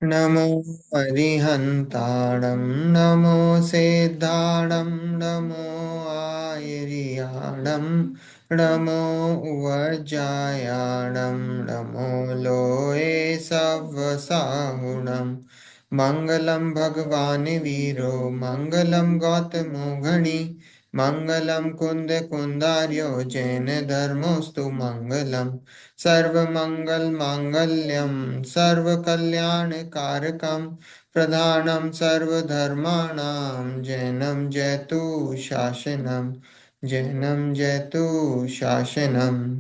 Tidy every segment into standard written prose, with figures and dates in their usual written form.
नमो अरिहन्ताणं नमो सिद्धाणं नमो आयर्याणं नमो उवज्जायाणं नमो लोये सवसाहुणं मङ्गलं भगवान् वीरो मङ्गलं गौतमो घनी मङ्गलं कुन्दकुन्दार्यो जैनधर्मोऽस्तु मङ्गलम् सर्वमङ्गलमाङ्गल्यं सर्वकल्याणकारकं प्रधानं सर्वधर्माणां जैनं जयतु शासनम्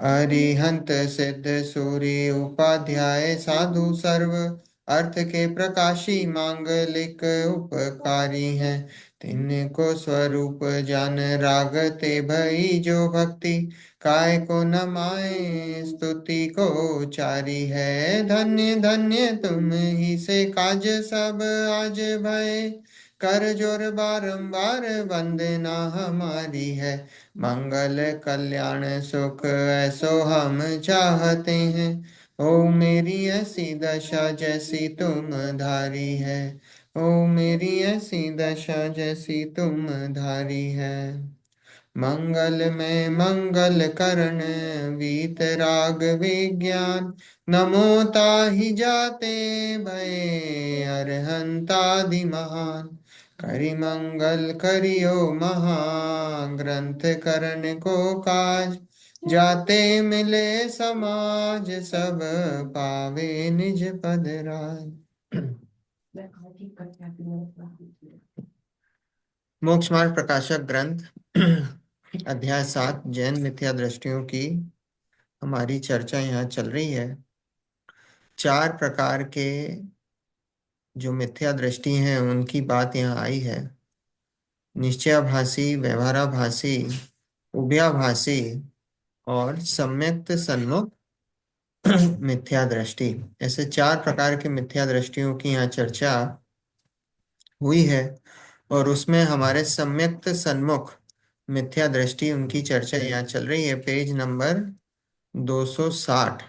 अरिहंत सिद्ध सूर्य उपाध्याय साधु सर्व अर्थ के प्रकाशी मांगलिक उपकारी हैं। तिनको स्वरूप जान राग ते भई जो भक्ति काय को न माए स्तुति को चारी है। धन्य धन्य तुम ही से काज सब आज भय कर जोर बारंबार वंदना हमारी है। मंगल कल्याण सुख ऐसो हम चाहते हैं। ओ मेरी ऐसी दशा जैसी तुम धारी है। ओ मेरी ऐसी दशा जैसी तुम धारी है। मंगल में मंगल करण वीतराग विज्ञान नमो ताहि जाते भये अरहंतादि महान। करि मंगल करियो महाग्रंथ करण को काज जाते मिले समाज सब पावे निज पद राज। मोक्ष मार्ग प्रकाशक ग्रंथ अध्याय 7 जैन मिथ्या दृष्टियों की हमारी चर्चा यहाँ चल रही है। चार प्रकार के जो मिथ्या दृष्टि हैं उनकी बात यहाँ आई है। निश्चयाभासी, व्यवहाराभासी, उभयाभासी और सम्यक्त सन्मुख मिथ्या दृष्टि, ऐसे चार प्रकार के मिथ्या दृष्टियों की यहाँ चर्चा हुई है। और उसमें हमारे सम्यक्त सन्मुख मिथ्या दृष्टि उनकी चर्चा यहाँ चल रही है। पेज नंबर 260,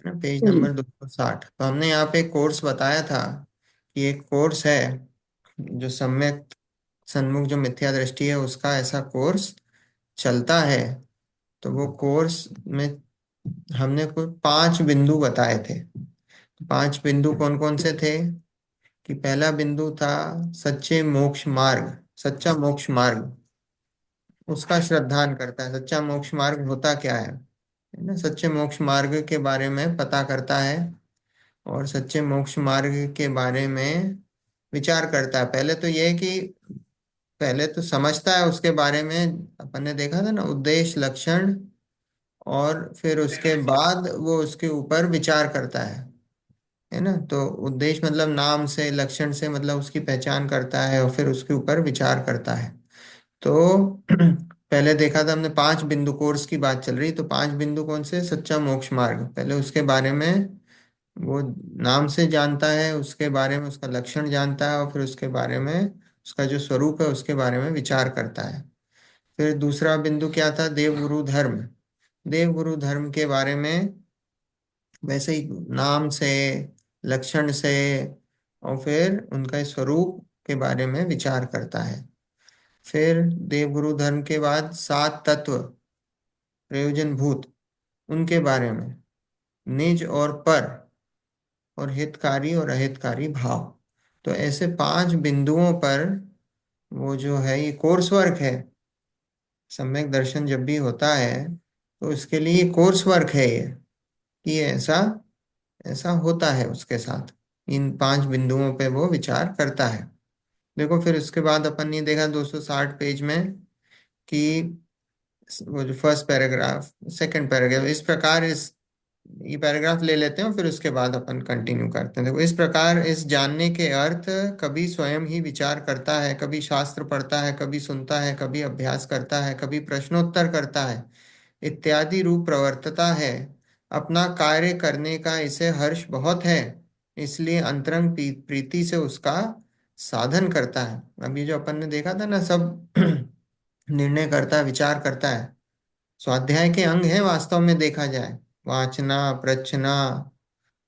पेज जी। नंबर 260। तो हमने यहाँ पे कोर्स बताया था कि एक कोर्स है जो सम्यक सन्मुख जो मिथ्या दृष्टि है उसका ऐसा कोर्स चलता है। तो वो कोर्स में हमने कुछ 5 बिंदु बताए थे। 5 बिंदु कौन कौन से थे? कि पहला बिंदु था सच्चे मोक्ष मार्ग, सच्चा मोक्ष मार्ग उसका श्रद्धान करता है। सच्चा मोक्ष मार्ग होता क्या है ना? सच्चे मोक्ष मार्ग के बारे में पता करता है और सच्चे मोक्ष मार्ग के बारे में विचार करता है। पहले तो यह है कि पहले तो समझता है उसके बारे में। अपन ने देखा था ना, उद्देश्य, लक्षण, और फिर उसके बाद वो उसके ऊपर विचार करता है ना। तो उद्देश्य मतलब नाम से, लक्षण से मतलब उसकी पहचान करता है और फिर उसके ऊपर विचार करता है। तो पहले देखा था हमने 5 बिंदु, कोर्स की बात चल रही। तो 5 बिंदु कौन से? सच्चा मोक्ष मार्ग, पहले उसके बारे में वो नाम से जानता है, उसके बारे में उसका लक्षण जानता है और फिर उसके बारे में उसका जो स्वरूप है उसके बारे में विचार करता है। फिर दूसरा बिंदु क्या था? देवगुरु धर्म। देवगुरु धर्म के बारे में वैसे ही नाम से, लक्षण से और फिर उनका स्वरूप के बारे में विचार करता है। फिर देवगुरु धर्म के बाद 7 तत्व प्रयोजन भूत, उनके बारे में निज और पर और हितकारी और अहितकारी भाव। तो ऐसे 5 बिंदुओं पर वो जो है ये कोर्स वर्क है। सम्यक दर्शन जब भी होता है तो इसके लिए कोर्स वर्क है ये, कि ये ऐसा ऐसा होता है उसके साथ। इन 5 बिंदुओं पे वो विचार करता है। देखो फिर उसके बाद अपन ने देखा 260 पेज में कि वो जो फर्स्ट पैराग्राफ, सेकंड पैराग्राफ, इस प्रकार इस ये पैराग्राफ ले लेते हैं और फिर उसके बाद अपन कंटिन्यू करते हैं। देखो, इस प्रकार इस जानने के अर्थ कभी स्वयं ही विचार करता है, कभी शास्त्र पढ़ता है, कभी सुनता है, कभी अभ्यास करता है, कभी प्रश्नोत्तर करता है, इत्यादि रूप प्रवर्तता है। अपना कार्य करने का इसे हर्ष बहुत है, इसलिए अंतरंग प्रीति से उसका साधन करता है। अभी जो अपन ने देखा था ना, सब निर्णय करता है, विचार करता है, स्वाध्याय के अंग है वास्तव में देखा जाए। वाचना, प्रचना,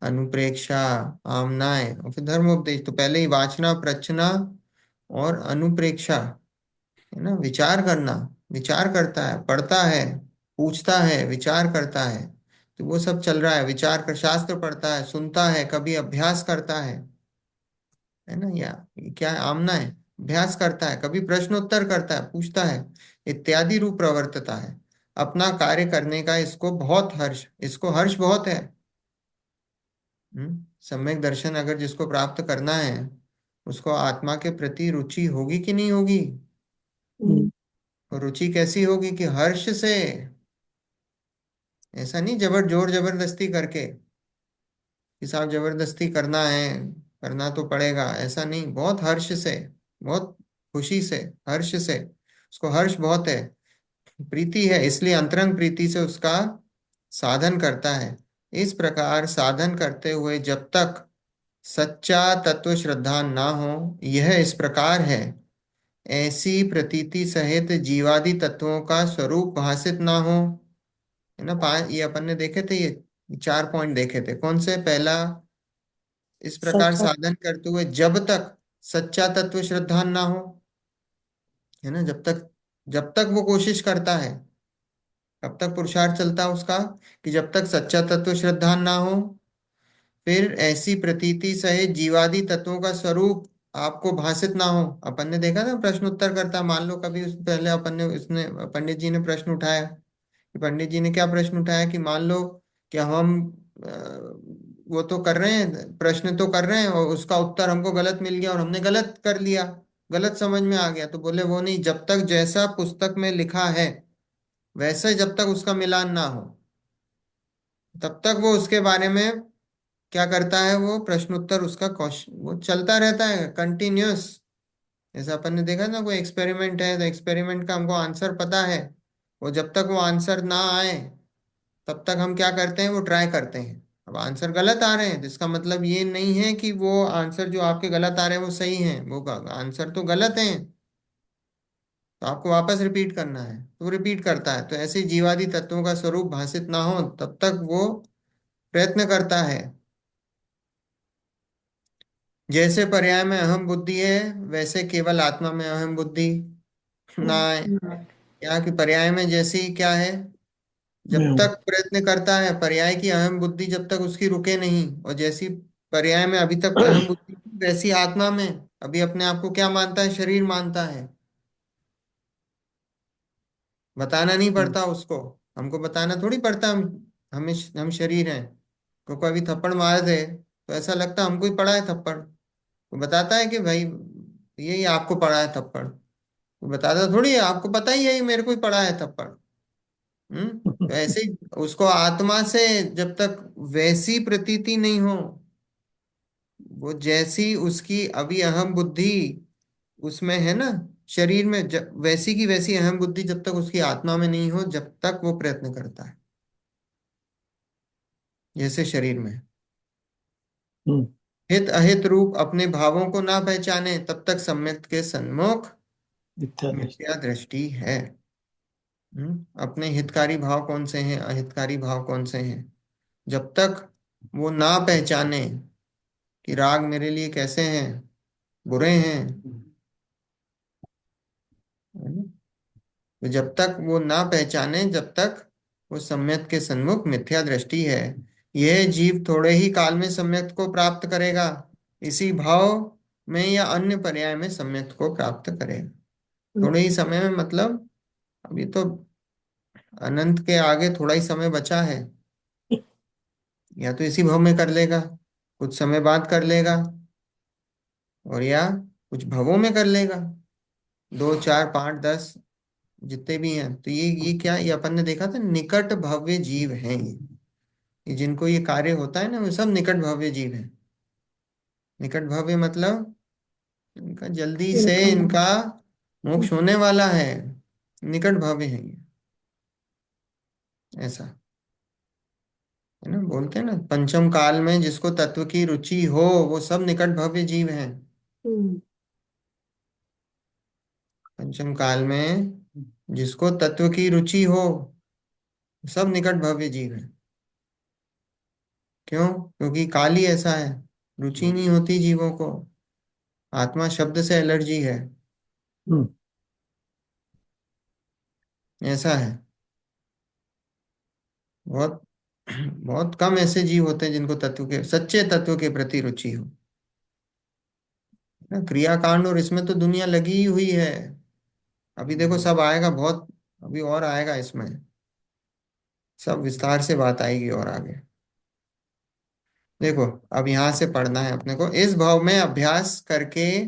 अनुप्रेक्षा, आमनाय और फिर धर्मोपदेश। तो पहले ही वाचना, प्रचना और अनुप्रेक्षा, है ना, विचार करना। विचार करता है, पढ़ता है, पूछता है, विचार करता है। तो वो सब चल रहा है। विचार कर, शास्त्र पढ़ता है, सुनता है, कभी अभ्यास करता है ना, या ये क्या है, आमना है। अभ्यास करता है, कभी प्रश्न उत्तर करता है, पूछता है, इत्यादि रूप प्रवर्तता है। अपना कार्य करने का इसको बहुत हर्ष, इसको हर्ष बहुत है। सम्यक दर्शन अगर जिसको प्राप्त करना है, उसको आत्मा के प्रति रुचि होगी कि नहीं होगी? हम्म, और रुचि कैसी होगी? कि हर्ष से। ऐसा नहीं जोर जबरदस्ती करके, कि साहब जबरदस्ती करना है, करना तो पड़ेगा, ऐसा नहीं। बहुत हर्ष से, बहुत खुशी से, हर्ष से। उसको हर्ष बहुत है, प्रीति है, इसलिए अंतरंग प्रीति से उसका साधन करता है। इस प्रकार साधन करते हुए जब तक सच्चा तत्व श्रद्धा ना हो, यह इस प्रकार है, ऐसी प्रतीति सहित जीवादि तत्वों का स्वरूप भासित ना हो। है ना, पांच ये अपन ने देखे थे, ये चार पॉइंट देखे थे। कौन से? पहला, इस प्रकार सच है। साधन करते हुए जब तक सच्चा तत्व श्रद्धा ना हो, है ना, जब तक वो कोशिश करता है, कब तक पुरुषार्थ चलता है उसका? कि जब तक सच्चा तत्व श्रद्धा ना हो, फिर ऐसी प्रतीति सहित जीवादि तत्वों का स्वरूप आपको भासित ना हो। अपन ने देखा था प्रश्न उत्तर करता, मान लो कभी उस पहले अपन ने उसने पंडित जी ने प्रश्न उठाया, कि पंडित जी ने क्या प्रश्न उठाया, कि मान लो कि हम वो तो कर रहे हैं, प्रश्न तो कर रहे हैं, और उसका उत्तर हमको गलत मिल गया और हमने गलत कर लिया, गलत समझ में आ गया। तो बोले वो नहीं, जब तक जैसा पुस्तक में लिखा है वैसे जब तक उसका मिलान ना हो, तब तक वो उसके बारे में क्या करता है, वो प्रश्न उत्तर उसका क्वेश्चन वो चलता रहता है कंटिन्यूअस। जैसे अपन ने देखा ना, कोई एक्सपेरिमेंट है तो एक्सपेरिमेंट का हमको आंसर पता है, वो जब तक वो आंसर ना आए तब तक हम क्या करते हैं, वो ट्राई करते हैं। अब आंसर गलत आ रहे हैं तो इसका मतलब ये नहीं है कि वो आंसर जो आपके गलत आ रहे हैं वो सही है, वो आंसर तो गलत है, तो आपको वापस रिपीट करना है। तो वो रिपीट करता है। तो ऐसे जीवादि तत्वों का स्वरूप भाषित ना हो तब तक वो प्रयत्न करता है। जैसे पर्याय में अहम बुद्धि है, वैसे केवल आत्मा में अहम बुद्धि ना है। हम्म, क्या कि पर्याय में जैसी क्या है, जब हम्म, तक प्रयत्न करता है, पर्याय की अहम बुद्धि जब तक उसकी रुके नहीं, और जैसी पर्याय में अभी तक अहम बुद्धि थी, वैसी आत्मा में अभी अपने आप को क्या मानता है, शरीर मानता है। बताना नहीं हम्म, पड़ता उसको, हमको बताना थोड़ी पड़ता, हमें हम शरीर हैं। को कोई थप्पड़ मार दे तो ऐसा लगता है हमको ही पड़ा है थप्पड़, वो बताता है कि भाई यही आपको पड़ा है थप्पड़, वो बताता थोड़ी है, आपको पता ही है ये मेरे को ही पड़ा है थप्पड़। तो ऐसे ही उसको आत्मा से जब तक वैसी प्रतीति नहीं हो, वो जैसी उसकी अभी अहम बुद्धि उसमें है ना, शरीर में, वैसी की वैसी अहम बुद्धि जब तक उसकी आत्मा में नहीं हो, जब तक वो प्रयत्न करता है, जैसे शरीर में। हम्म, हित अहित रूप अपने भावों को ना पहचाने तब तक सम्यक के सन्मुख मिथ्या दृष्टि। मिथ्या दृष्टि है। अपने हितकारी भाव कौन से हैं, अहितकारी भाव कौन से हैं, जब तक वो ना पहचाने कि राग मेरे लिए कैसे हैं, बुरे हैं, है ना? तो जब तक वो ना पहचाने, जब तक वो सम्यक के सन्मुख मिथ्या दृष्टि है। यह जीव थोड़े ही काल में सम्यक को प्राप्त करेगा, इसी भाव में या अन्य पर्याय में सम्यक को प्राप्त करेगा। थोड़े ही समय में मतलब अभी तो अनंत के आगे थोड़ा ही समय बचा है। या तो इसी भाव में कर लेगा, कुछ समय बाद कर लेगा, और या कुछ भवों में कर लेगा, दो चार पाँच दस, जितने भी हैं। तो ये क्या, ये अपन ने देखा था, निकट भव्य जीव हैं ये जिनको ये कार्य होता है ना, वो सब निकट भव्य जीव हैं। निकट भव्य मतलब इनका जल्दी से इनका इनका मोक्ष होने वाला है, निकट भव्य है ये, ऐसा। है ना, बोलते हैं ना, पंचम काल में जिसको तत्व की रुचि हो वो सब निकट भव्य जीव हैं। हम्म, पंचम काल में जिसको तत्व की रुचि हो, सब निकट भव्य जीव हैं। क्यों? क्योंकि काल ही ऐसा है, रुचि नहीं होती जीवों को। आत्मा शब्द से एलर्जी है, हम्म। ऐसा है। बहुत बहुत कम ऐसे जीव होते हैं जिनको तत्व के, सच्चे तत्व के प्रति रुचि हो। ना, क्रियाकांड और इसमें तो दुनिया लगी ही हुई है। अभी देखो सब आएगा बहुत, अभी और आएगा इसमें, सब विस्तार से बात आएगी और आगे। देखो, अब यहां से पढ़ना है अपने को। इस भाव में अभ्यास करके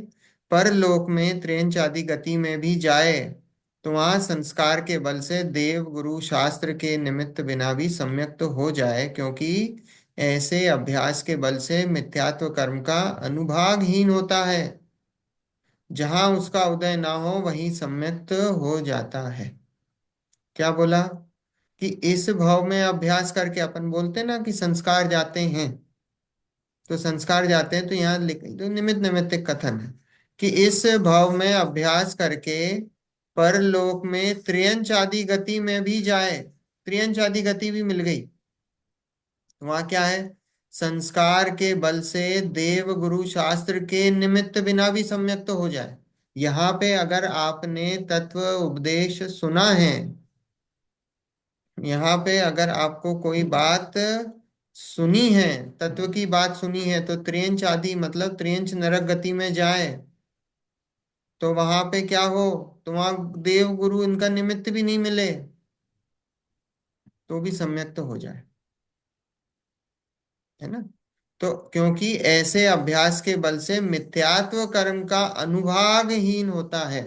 परलोक में त्रेंच आदि गति में भी जाए, तो वहां संस्कार के बल से देव गुरु शास्त्र के निमित्त बिना भी सम्यक्त तो हो जाए, क्योंकि ऐसे अभ्यास के बल से मिथ्यात्व कर्म का अनुभागहीन होता है। जहां उसका उदय ना हो वहीं सम्यक्त हो जाता है। क्या बोला? कि इस भाव में अभ्यास करके, अपन बोलते हैं ना कि संस्कार जाते हैं, तो संस्कार जाते हैं, तो यहाँ लिख, तो निमित्त निमित्त कथन है कि इस भाव में अभ्यास करके परलोक में त्रियंच आदि गति में भी जाए। त्रियंच आदि गति भी मिल गई, तो वहां क्या है? संस्कार के बल से देव गुरु शास्त्र के निमित्त बिना भी सम्यक तो हो जाए। यहाँ पे अगर आपने तत्व उपदेश सुना है, यहाँ पे अगर आपको कोई बात सुनी है, तत्व की बात सुनी है, तो त्रियंच आदि मतलब त्रियंच नरक गति में जाए, तो वहां पे क्या हो? तो वहां देव गुरु इनका निमित्त भी नहीं मिले, तो भी सम्यक तो हो जाए, है ना? तो क्योंकि ऐसे अभ्यास के बल से मिथ्यात्व कर्म का अनुभागहीन होता है।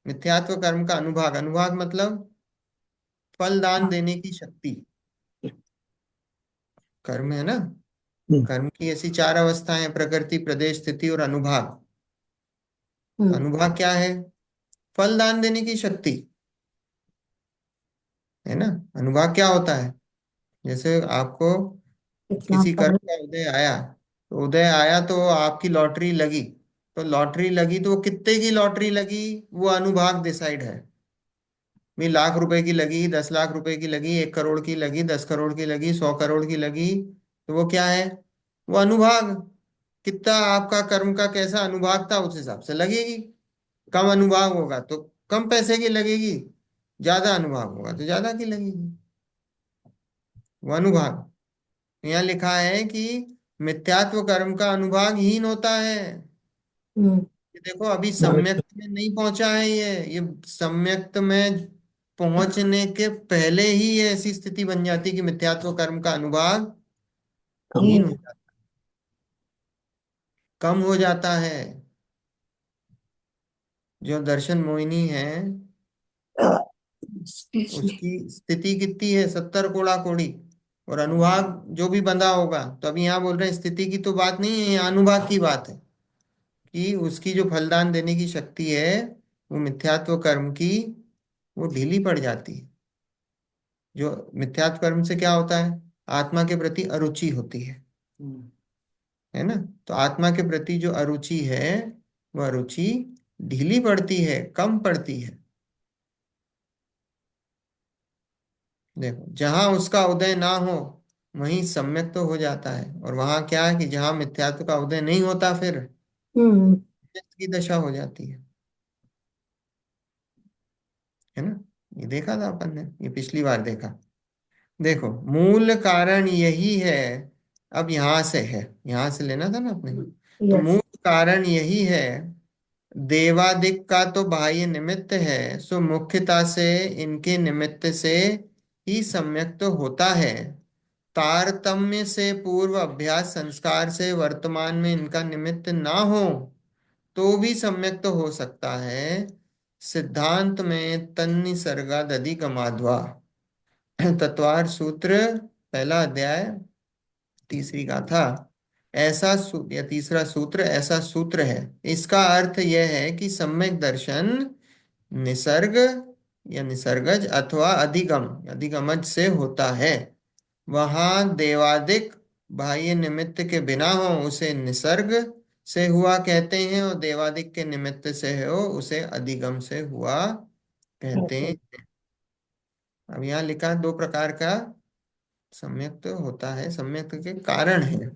मिथ्यात्व कर्म का अनुभाग, अनुभाग मतलब फलदान देने की शक्ति। कर्म है ना, हम्म। कर्म की ऐसी चार अवस्थाएं हैं: प्रकृति, प्रदेश, स्थिति और अनुभाग। तो हम्म। अनुभाग क्या है? फलदान देने की शक्ति, है ना? अनुभाग क्या होता है? जैसे आपको इतना किसी कर्म पढ़। का उदय आया, तो उदय आया तो आपकी लॉटरी लगी, तो लॉटरी लगी तो वो कितने की लॉटरी लगी, वो अनुभाग डिसाइड है। भी लाख रुपए की लगी, 10 लाख रुपए की लगी, 1 करोड़ की लगी, 10 करोड़ की लगी, 100 करोड़ की लगी, तो वो क्या है? वो अनुभाग। कितना आपका कर्म का कैसा अनुभाग था उस हिसाब से लगेगी। कम अनुभाग होगा तो कम पैसे की लगेगी, ज्यादा अनुभाग होगा तो ज्यादा की लगेगी। वो अनुभाग। यहाँ लिखा है कि मिथ्यात्व कर्म का अनुभाग हीन होता है। हम्म। ये देखो अभी नरक। सम्यक्त में नहीं पहुंचा है, ये सम्यक्त में पहुंचने के पहले ही ये ऐसी स्थिति बन जाती कि मिथ्यात्व कर्म का अनुभाग कम हो हीन हो जाता, कम हो जाता है। जो दर्शन मोहिनी है, गया। Excuse उसकी स्थिति कितनी है? 70 कोड़ा कोड़ी। और अनुभाग जो भी बंधा होगा, तो अभी यहाँ बोल रहे हैं स्थिति की तो बात नहीं है, यहाँ अनुभाग की बात है कि उसकी जो फलदान देने की शक्ति है, वो मिथ्यात्व कर्म की, वो ढीली पड़ जाती है। जो मिथ्यात्व कर्म से क्या होता है? आत्मा के प्रति अरुचि होती है ना? तो आत्मा के प्रति जो अरुचि है, वह अरुचि ढीली पड़ती है, कम पड़ती है। देखो, जहां उसका उदय ना हो वहीं सम्यक तो हो जाता है, और वहां क्या है कि जहां मिथ्यात्व का उदय नहीं होता, फिर हम्म। चित्त की दशा हो जाती है ना? ये देखा था अपन ने, ये पिछली बार देखा। देखो, मूल कारण यही है। अब यहां से है, यहां से लेना था ना अपने को। तो यस। मूल कारण यही है। देवादिक का तो बाह्य निमित्त है, सो मुख्यता से इनके निमित्त से ही सम्यक तो होता है। तारतम्य से पूर्व अभ्यास संस्कार से वर्तमान में इनका निमित्त ना हो, तो भी सम्यक तो हो सकता है। सिद्धांत में तन्निसर्गाद अधिगमाध्वा, तत्वार सूत्र, पहला अध्याय, तीसरी गाथा, या तीसरा सूत्र, ऐसा सूत्र है। इसका अर्थ यह है कि सम्यक दर्शन निसर्ग या निसर्गज अथवा अधिगम, अधिगमज से होता है। वहां देवादिक बाह्य निमित्त के बिना हो उसे निसर्ग से हुआ कहते हैं, और देवादिक के निमित्त से हो उसे अधिगम से हुआ कहते ओके। हैं। अब यहाँ लिखा 2 प्रकार का सम्यक तो होता है, सम्यक के कारण है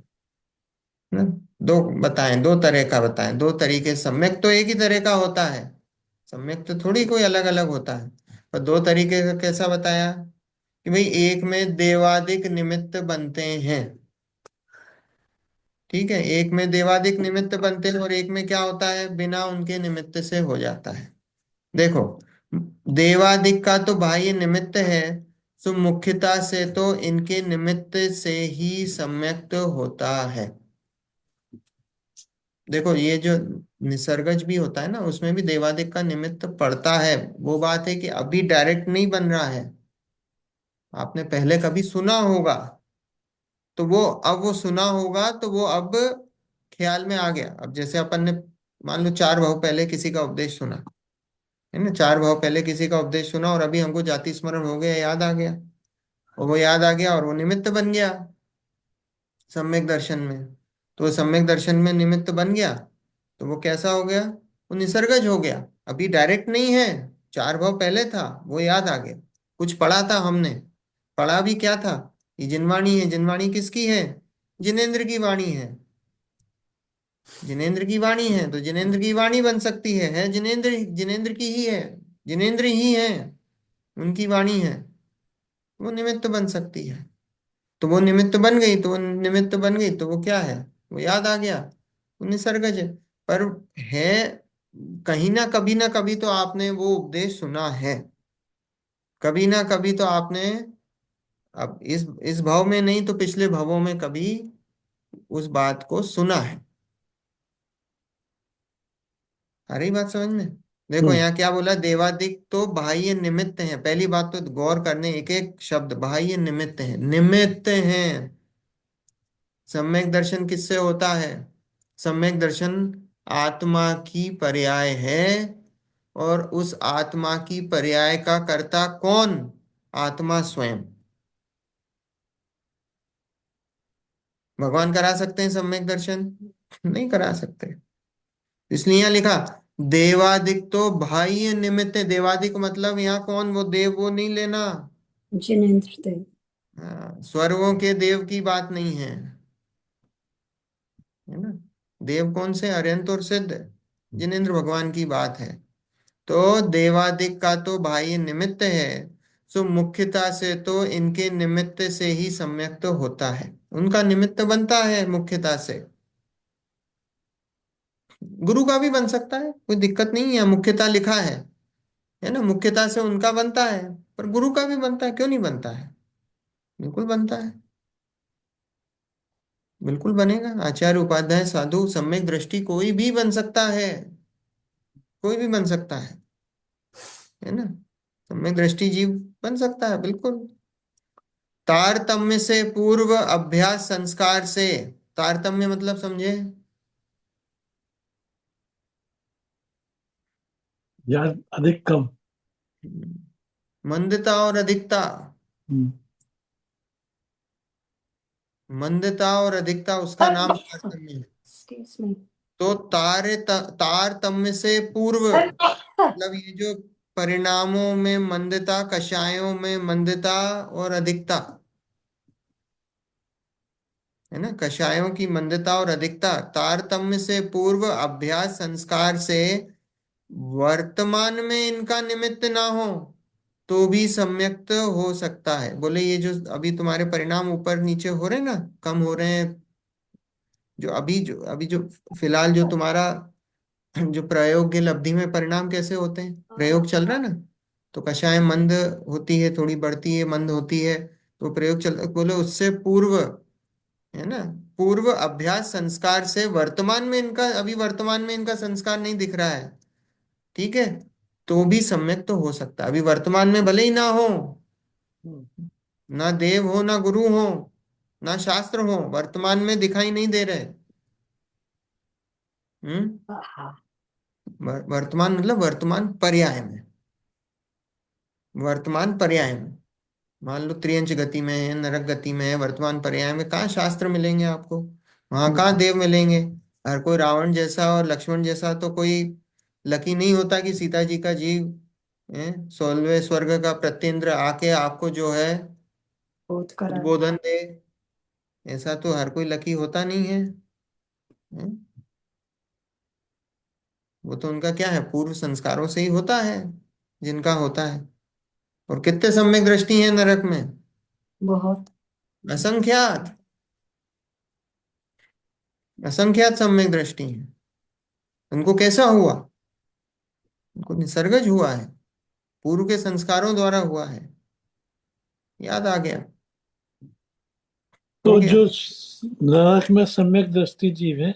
ना। दो बताएं, दो तरह का बताएं, दो तरीके। सम्यक तो एक ही तरह का होता है, सम्यक तो थोड़ी कोई अलग अलग होता है। पर दो तरीके का कैसा बताया कि भाई एक में देवादिक निमित्त बनते हैं। ठीक है, एक में देवादिक निमित्त बनते हैं और एक में क्या होता है, बिना उनके निमित्त से हो जाता है। देखो, देवादिक का तो बाह्य निमित्त है, सो मुख्यता से तो इनके निमित्त से ही सम्यक्त होता है। देखो ये जो निसर्गज भी होता है ना, उसमें भी देवादिक का निमित्त पड़ता है। वो बात है कि अभी डायरेक्ट नहीं बन रहा है, आपने पहले कभी सुना होगा, तो वो अब वो सुना होगा तो वो अब ख्याल में आ गया। अब जैसे अपन ने मान लो 4 भाव पहले किसी का उपदेश सुना, है ना, 4 भाव पहले किसी का उपदेश सुना और अभी हमको जाति स्मरण हो गया, याद आ गया, और वो याद आ गया और वो निमित्त बन गया सम्यक दर्शन में। तो वो सम्यक दर्शन में निमित्त बन गया, तो वो कैसा हो गया, वो निसर्गज हो गया। अभी डायरेक्ट नहीं है, 4 भाव पहले था, वो याद आ गया। कुछ पढ़ा था हमने, पढ़ा भी क्या था, ये जिनवाणी है। जिनवाणी किसकी है, जिनेन्द्र की वाणी है। जिनेन्द्र की वाणी है तो जिनेन्द्र की वाणी बन सकती है जिनेन्द्र, जिनेन्द्र की ही है, जिनेन्द्र ही है, उनकी वाणी है, वो निमित्त बन सकती है। तो वो निमित्त बन गई, तो वो निमित्त बन गई तो वो क्या है, वो याद आ गया, वो निसर्गज है। पर है, कहीं ना कभी तो आपने वो उपदेश सुना है, कभी ना कभी तो आपने, अब इस भाव में नहीं तो पिछले भावों में कभी उस बात को सुना है। आ रही बात समझ में। देखो हम्म। यहाँ क्या बोला, देवादिक तो बाह्य निमित्त हैं। पहली बात तो गौर करने, एक एक शब्द, बाह्य निमित्त हैं, निमित्त हैं। सम्यक दर्शन किससे होता है, सम्यक दर्शन आत्मा की पर्याय है, और उस आत्मा की पर्याय का कर्ता कौन, आत्मा स्वयं। भगवान करा सकते हैं सम्यक दर्शन, नहीं करा सकते। इसलिए यहाँ लिखा देवादिक तो बाह्य निमित्त है। देवादिक मतलब यहाँ कौन, वो देव वो नहीं लेना, जिनेन्द्र देव। हाँ, स्वर्गों के देव की बात नहीं है, है ना। देव कौन से, अरिहंत और सिद्ध, जिनेन्द्र भगवान की बात है। तो देवादिक का तो बाह्य निमित्त है, सो मुख्यता से तो इनके निमित्त से ही सम्यक तो होता है, उनका निमित्त बनता है मुख्यता से। गुरु का भी बन सकता है, कोई दिक्कत नहीं है, मुख्यता लिखा है ना, मुख्यता से उनका बनता है। पर गुरु का भी बनता है, क्यों नहीं बनता है, बिल्कुल बनता है, बिल्कुल बनेगा। आचार्य, उपाध्याय, साधु, सम्यक दृष्टि कोई भी बन सकता है, कोई भी बन सकता है ना। सम्यक दृष्टि जीव बन सकता है बिल्कुल। तारतम्य से पूर्व अभ्यास संस्कार से, तारतम्य मतलब समझे, यार अधिक कम। मंदता और अधिकता, हम्म। मंदता और अधिकता उसका नाम तारतम्य है। Excuse me. तो तारतम्य से पूर्व मतलब ये जो परिणामों में मंदता, कषायों में मंदता और अधिकता, है ना, कषायों की मंदता और अधिकता, तारतम्य से पूर्व अभ्यास संस्कार से वर्तमान में इनका निमित्त ना हो तो भी सम्यक्त हो सकता है। बोले ये जो अभी तुम्हारे परिणाम ऊपर नीचे हो रहे हैं ना, कम हो रहे हैं, जो अभी जो फिलहाल जो तुम्हारा जो प्रयोग्य लब्धि में परिणाम कैसे होते हैं, प्रयोग चल रहा है ना, तो कषाय मंद होती है, थोड़ी बढ़ती है, मंद होती है, तो प्रयोग चल, बोले उससे पूर्व, है ना, पूर्व अभ्यास संस्कार से वर्तमान में इनका, अभी वर्तमान में इनका संस्कार नहीं दिख रहा है, ठीक है, तो भी सम्यक तो हो सकता है। अभी वर्तमान में भले ही ना हो, ना देव हो, ना गुरु हो, ना शास्त्र हो, वर्तमान में दिखाई नहीं दे रहे। हम्म, वर्तमान मतलब वर्तमान पर्याय में, वर्तमान पर्याय में, मान लो त्रियंच गति में है, नरक गति में है, वर्तमान पर्याय में कहाँ शास्त्र मिलेंगे आपको, वहां कहाँ देव मिलेंगे। हर कोई रावण जैसा और लक्ष्मण जैसा तो कोई लकी नहीं होता कि सीता जी का जीव 16वें स्वर्ग का प्रत्येंद्र आके आपको जो है बहुत करा है। उद्बोधन दे। ऐसा तो हर कोई लकी होता नहीं है। हम्म? वो तो उनका क्या है, पूर्व संस्कारों से ही होता है, जिनका होता है। और कितने सम्यक दृष्टि है नरक में? बहुत। असंख्यात। असंख्यात सम्यक दृष्टि है। उनको कैसा हुआ? उनको निसर्गज हुआ है, पूर्व के संस्कारों द्वारा हुआ है। याद आ गया? हो तो गया। जो नरक में सम्यक दृष्टि जीव है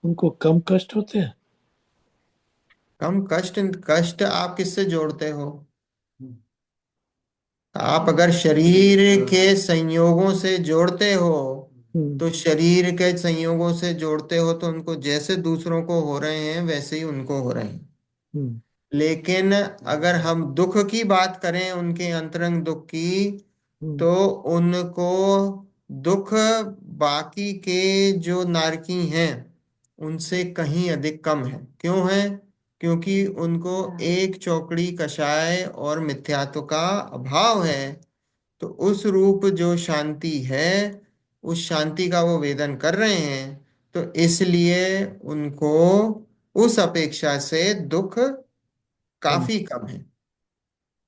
उनको कम कष्ट होते हैं। कम कष्ट? कष्ट आप किससे जोड़ते हो? आप अगर शरीर के संयोगों से जोड़ते हो, हम्म। तो शरीर के संयोगों से जोड़ते हो तो उनको जैसे दूसरों को हो रहे हैं वैसे ही उनको हो रहे हैं। हम्म। लेकिन अगर हम दुख की बात करें, उनके अंतरंग दुख की, हम्म। तो उनको दुख बाकी के जो नारकी हैं उनसे कहीं अधिक कम है। क्यों है? क्योंकि उनको एक चौकड़ी कषाय और मिथ्यात्व का अभाव है। तो उस रूप जो शांति है, उस शांति का वो वेदन कर रहे हैं। तो इसलिए उनको उस अपेक्षा से दुख कम। काफी कम है।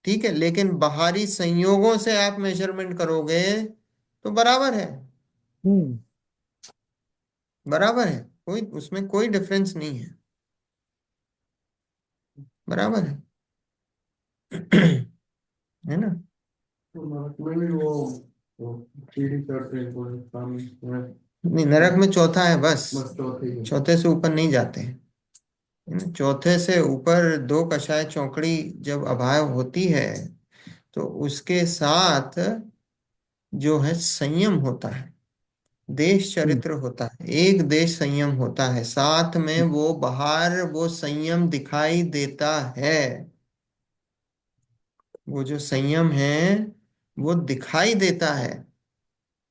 ठीक है, लेकिन बाहरी संयोगों से आप मेजरमेंट करोगे तो बराबर है। हम्म। बराबर है, कोई उसमें कोई डिफरेंस नहीं है। बराबर है। है ना? तो नरक में भी वो सीढ़ी चढ़ते हैं थोड़े काम नहीं, नरक में चौथा है बस। बस चौथे ही है। चौथे से ऊपर नहीं जाते हैं। है ना? चौथे से ऊपर दो कषाय चौकड़ी जब अभाव होती है, तो उसके साथ जो है संयम होता है, देश हम्म। चरित्र होता है, एक देश संयम होता है, साथ में वो बाहर वो संयम दिखाई देता है। वो जो संयम है वो दिखाई देता है।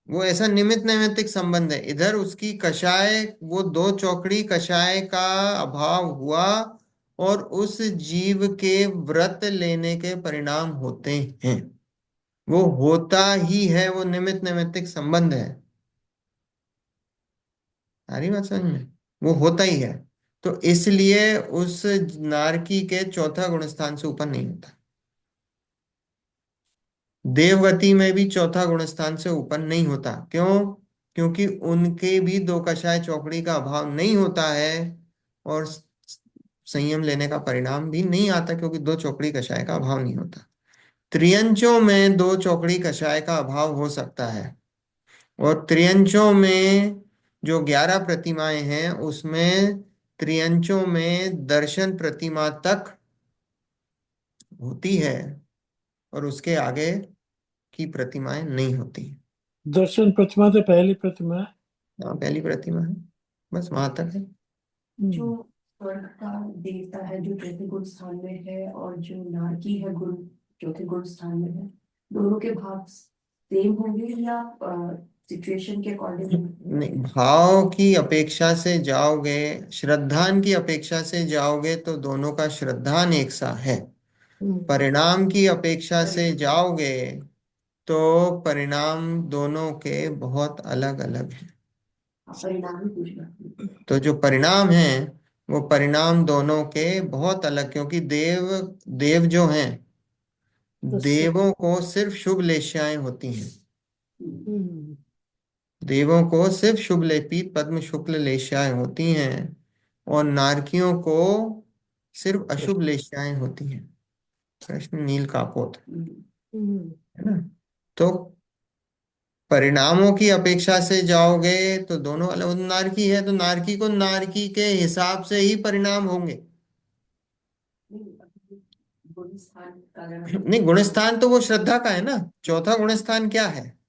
वो ऐसा निमित्त नैमित्तिक संबंध है, इधर उसकी कषाय, वो दो चौकड़ी कषाय का अभाव हुआ, और उस जीव के व्रत लेने के परिणाम होते हैं। वो होता ही है, वो निमित्त नैमित्तिक संबंध है। सारी बात समझ में? वो होता ही है। तो इसलिए उस नारकी के चौथा गुण स्थान से ऊपर नहीं होता। देवगति में भी चौथा गुण स्थान से ऊपर नहीं होता। क्यों? क्योंकि उनके भी दो कषाय चौकड़ी का अभाव नहीं होता है, और संयम लेने का परिणाम भी नहीं आता, क्योंकि दो चौकड़ी कषाय का अभाव नहीं होता। त्रियंचों में दो चौकड़ी कषाय का अभाव हो सकता है, और त्रियंचों में जो 11 प्रतिमाएं हैं उसमें त्रियंचों में दर्शन प्रतिमा तक होती है, और उसके आगे की प्रतिमाएं नहीं होती। दर्शन प्रतिमा से पहली प्रतिमा है। हाँ, पहली प्रतिमा है, बस वहां तक है। जो जो स्वर्ग का देवता है जो चौथे गुण स्थान में है और जो नारकी है गुण चौथे गुण स्थान में है, दोनों के भाव सेम होंगे या सिचुएशन के अकॉर्डिंग? नहीं, भाव की अपेक्षा से जाओगे, श्रद्धान की अपेक्षा से जाओगे तो दोनों का श्रद्धान एक सा है। हम्म। परिणाम की अपेक्षा से जाओगे तो परिणाम दोनों के बहुत अलग अलग हैं। परिणाम ही पूछना। तो जो परिणाम है, वो परिणाम दोनों के बहुत अलग, क्योंकि देव देव जो हैं, तो देवों को सिर्फ शुभ लेश्याएं होती हैं। हम्म। देवों को सिर्फ शुभ लेपी पद्म शुक्ल लेश्याएं होती हैं, और नारकियों को सिर्फ अशुभ लेश्याएं होती हैं। कृष्ण नील कापोत। हम्म। है ना? तो परिणामों की अपेक्षा से जाओगे तो दोनों अलग। नारकी है तो नारकी को नारकी के हिसाब से ही परिणाम होंगे। गुण स्थान का अगर हम नहीं, गुणस्थान तो वो श्रद्धा का है ना। चौथा गुणस्थान क्या है?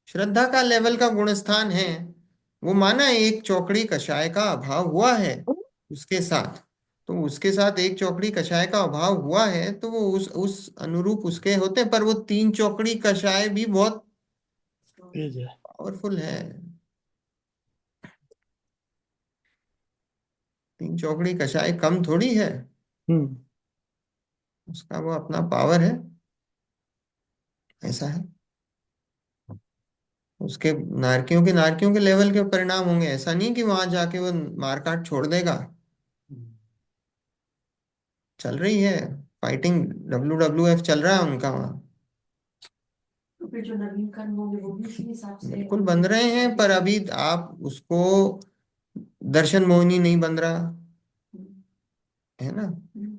श्रद्धा का लेवल का गुणस्थान है। वो माना है, एक चौकड़ी कषाय का अभाव हुआ है उसके साथ। तो उसके साथ एक चौकड़ी कषाय का अभाव हुआ है, तो वो उस अनुरूप उसके होते हैं, पर वो तीन चौकड़ी कषाय भी बहुत तेज है। पावरफुल है। तीन चौकड़ी कषाय कम थोड़ी है। हम्म। उसका वो अपना पावर है। ऐसा है। उसके नारकियों के लेवल के परिणाम होंगे। ऐसा नहीं कि वहां जाके वो मारकाट छोड़ देगा। चल रही है फाइटिंग, WWF चल रहा है उनका वहाँ। तो फिर जो नवीन कर्म होंगे वो भी उसी हिसाब से बिल्कुल बन रहे हैं, पर आगे अभी आप उसको दर्शन मोहिनी नहीं बन रहा हम्म, है ना। हम्म,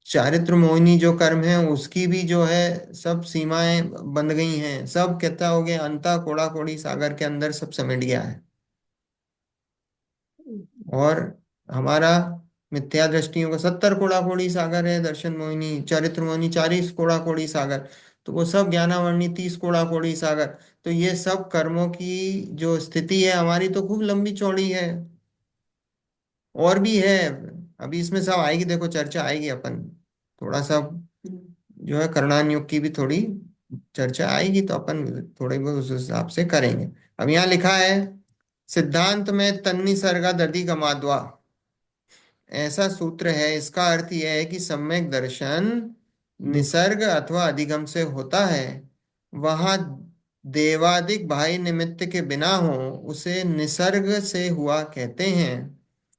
चारित्र मोहिनी जो कर्म है उसकी भी जो है सब सीमाएं बंध गई हैं। सब कहता हो गया, अंता कोड़ा कोड़ी सागर के अंदर सब समेट गया है। और हमारा मिथ्या दृष्टियों का 70 कोड़ा कोड़ी सागर है, दर्शन मोहिनी चारित्र मोहिनी 40 कोड़ा कोड़ी सागर। तो वो सब ज्ञानावर्णी 30 कोड़ा कोड़ी सागर। तो ये सब कर्मों की जो स्थिति है हमारी तो खूब लंबी चौड़ी है। और भी है, अभी इसमें सब आएगी, देखो चर्चा आएगी अपन थोड़ा सा हम्म, जो है करणान युग की भी थोड़ी चर्चा आएगी, तो अपन थोड़े बहुत उस हिसाब से करेंगे। अब यहाँ लिखा है, सिद्धांत में तन्नी सर्गा दधि गमाद्वा, ऐसा सूत्र है। इसका अर्थ यह है कि सम्यक दर्शन निसर्ग अथवा अधिगम से होता है। वहां देवादिक बाह्य निमित्त के बिना हो उसे निसर्ग से हुआ कहते हैं,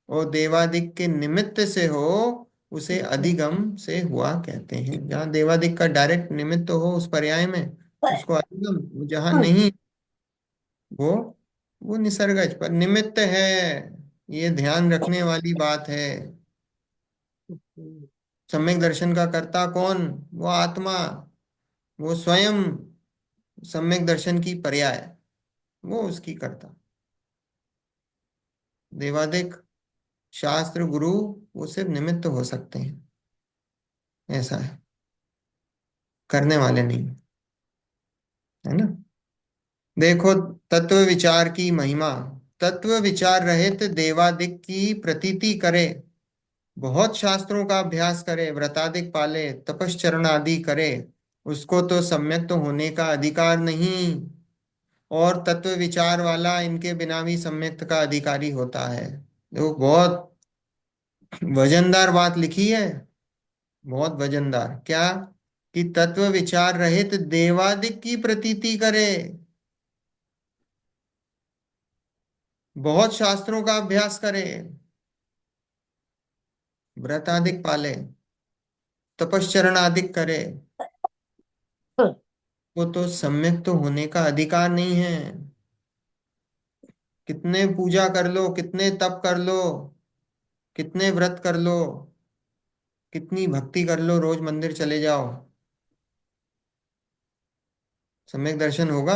और देवादिक के निमित्त से हो उसे अधिगम से हुआ कहते हैं। जहाँ देवादिक का डायरेक्ट निमित्त हो उस पर्याय में उसको अधिगम, जहाँ नहीं वो वो निसर्गज, पर निमित्त है। ये ध्यान रखने वाली बात है। सम्यक दर्शन का कर्ता कौन? वो आत्मा, वो स्वयं सम्यक दर्शन की पर्याय, वो उसकी कर्ता। देवादिक शास्त्र गुरु वो सिर्फ निमित्त हो सकते हैं, ऐसा है, करने वाले नहीं, है ना। देखो, तत्व विचार की महिमा। तत्व विचार रहित देवादिक की प्रतीति करे, बहुत शास्त्रों का अभ्यास करे, व्रतादिक पाले, तपश्चरण आदि करे, उसको तो सम्यक तो होने का अधिकार नहीं। और तत्व विचार वाला इनके बिना भी सम्यक्त का अधिकारी होता है। देखो बहुत वजनदार बात लिखी है, बहुत वजनदार। क्या? कि तत्व विचार रहित देवादिक की प्रतीति करे, बहुत शास्त्रों का अभ्यास करे, व्रत आदिक पाले, तपश्चरण आदिक करे, वो तो सम्यक तो होने का अधिकार नहीं है। कितने पूजा कर लो, कितने तप कर लो, कितने व्रत कर लो, कितनी भक्ति कर लो, रोज मंदिर चले जाओ, सम्यक दर्शन होगा?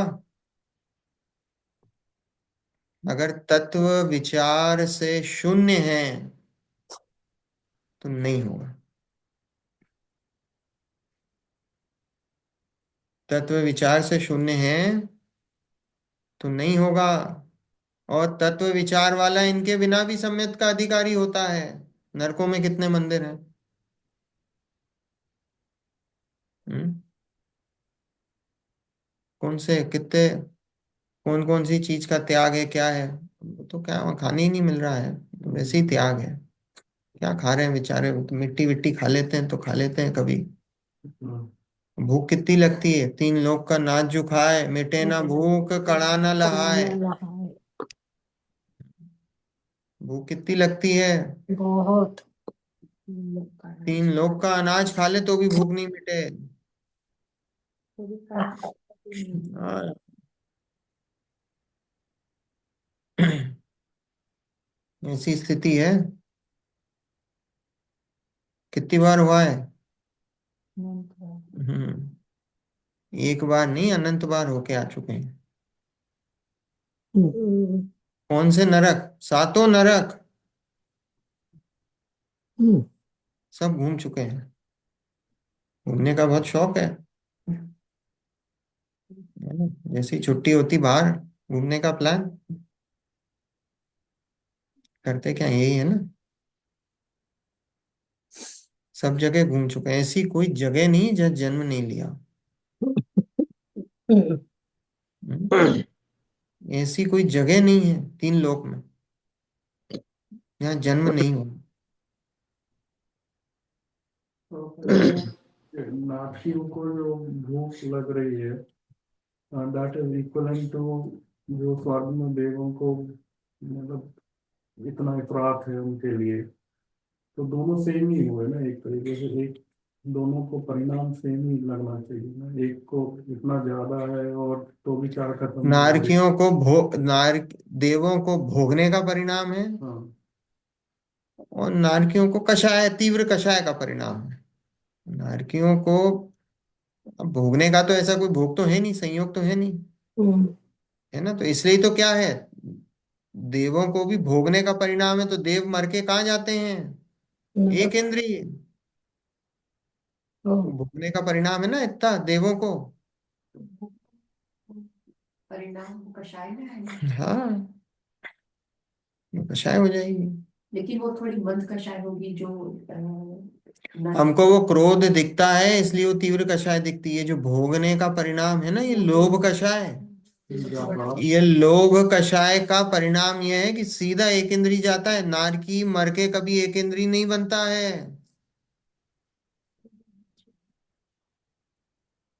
अगर तत्व विचार से शून्य है तो नहीं होगा। तत्व विचार से शून्य है तो नहीं होगा। और तत्व विचार वाला इनके बिना भी सम्यक का अधिकारी होता है। नरकों में कितने मंदिर हैं? हम्म? कौन से कितने, कौन कौन सी चीज का त्याग है, क्या है? वो तो क्या, वहाँ खाने ही नहीं मिल रहा है, तो वैसे ही त्याग है। क्या खा रहे हैं बेचारे, वो तो मिट्टी विट्टी खा लेते हैं तो खा लेते हैं कभी। भूख कितनी लगती है, 3 लोक का नाच जो खाए, मिटे ना भूख कड़ा ना लहाए। भूख कितनी लगती है, बहुत 3 लोक का अनाज खा ले तो भी भूख नहीं मिटे। हाँ। ऐसी स्थिति है। कितनी बार हुआ है? हम्म। एक बार नहीं, अनंत बार होके आ चुके हैं। कौन से नरक? 7 नरक सब घूम चुके हैं। घूमने का बहुत शौक है ना? जैसी छुट्टी होती बाहर घूमने का प्लान करते, क्या यही है ना। सब जगह घूम चुके हैं, ऐसी कोई जगह नहीं जहाँ जन्म नहीं लिया। हम्म? ऐसी कोई जगह नहीं है 3 लोक में जहाँ जन्म नहीं हुआ। नाथियों को जो भूख लग रही है, दैट इज इक्वलेंट टू जो स्वर्ग में देवों को मतलब इतना इतरात है उनके लिए, तो दोनों सेम ही हुए ना एक तरीके से। एक दोनों को परिणाम सेम ही लगना चाहिए ना, एक को इतना ज्यादा है और तो भी चार खत्म नहीं हो रही। नारकियों को देवों को भोगने का परिणाम है, हाँ। और नारकियों को कषाय, तीव्र कषाय का परिणाम है। नारकियों को अब भोगने का तो ऐसा कोई भोग तो है नहीं, संयोग तो है नहीं, हम्म, है ना। तो इसलिए तो क्या है, देवों को भी भोगने का परिणाम है, तो देव मर के कहाँ जाते हैं, एक नरक। इंद्रिय। हाँ, तो भोगने का परिणाम है ना इतना देवों को। परिणाम कषाय में आएगा। हाँ, वो कषाय हो जाएगी। लेकिन वो थोड़ी मंद कषाय होगी जो नरक। हमको वो क्रोध दिखता है इसलिए वो तीव्र कषाय दिखती है। जो भोगने का परिणाम है ना, ये वो तो लोभ कषाय। जो सबसे बड़ा। व्यापार। ये लोभ कषाय का परिणाम ये है कि सीधा एक इंद्री जाता है। नारकी मर के कभी एक इंद्री नहीं बनता है।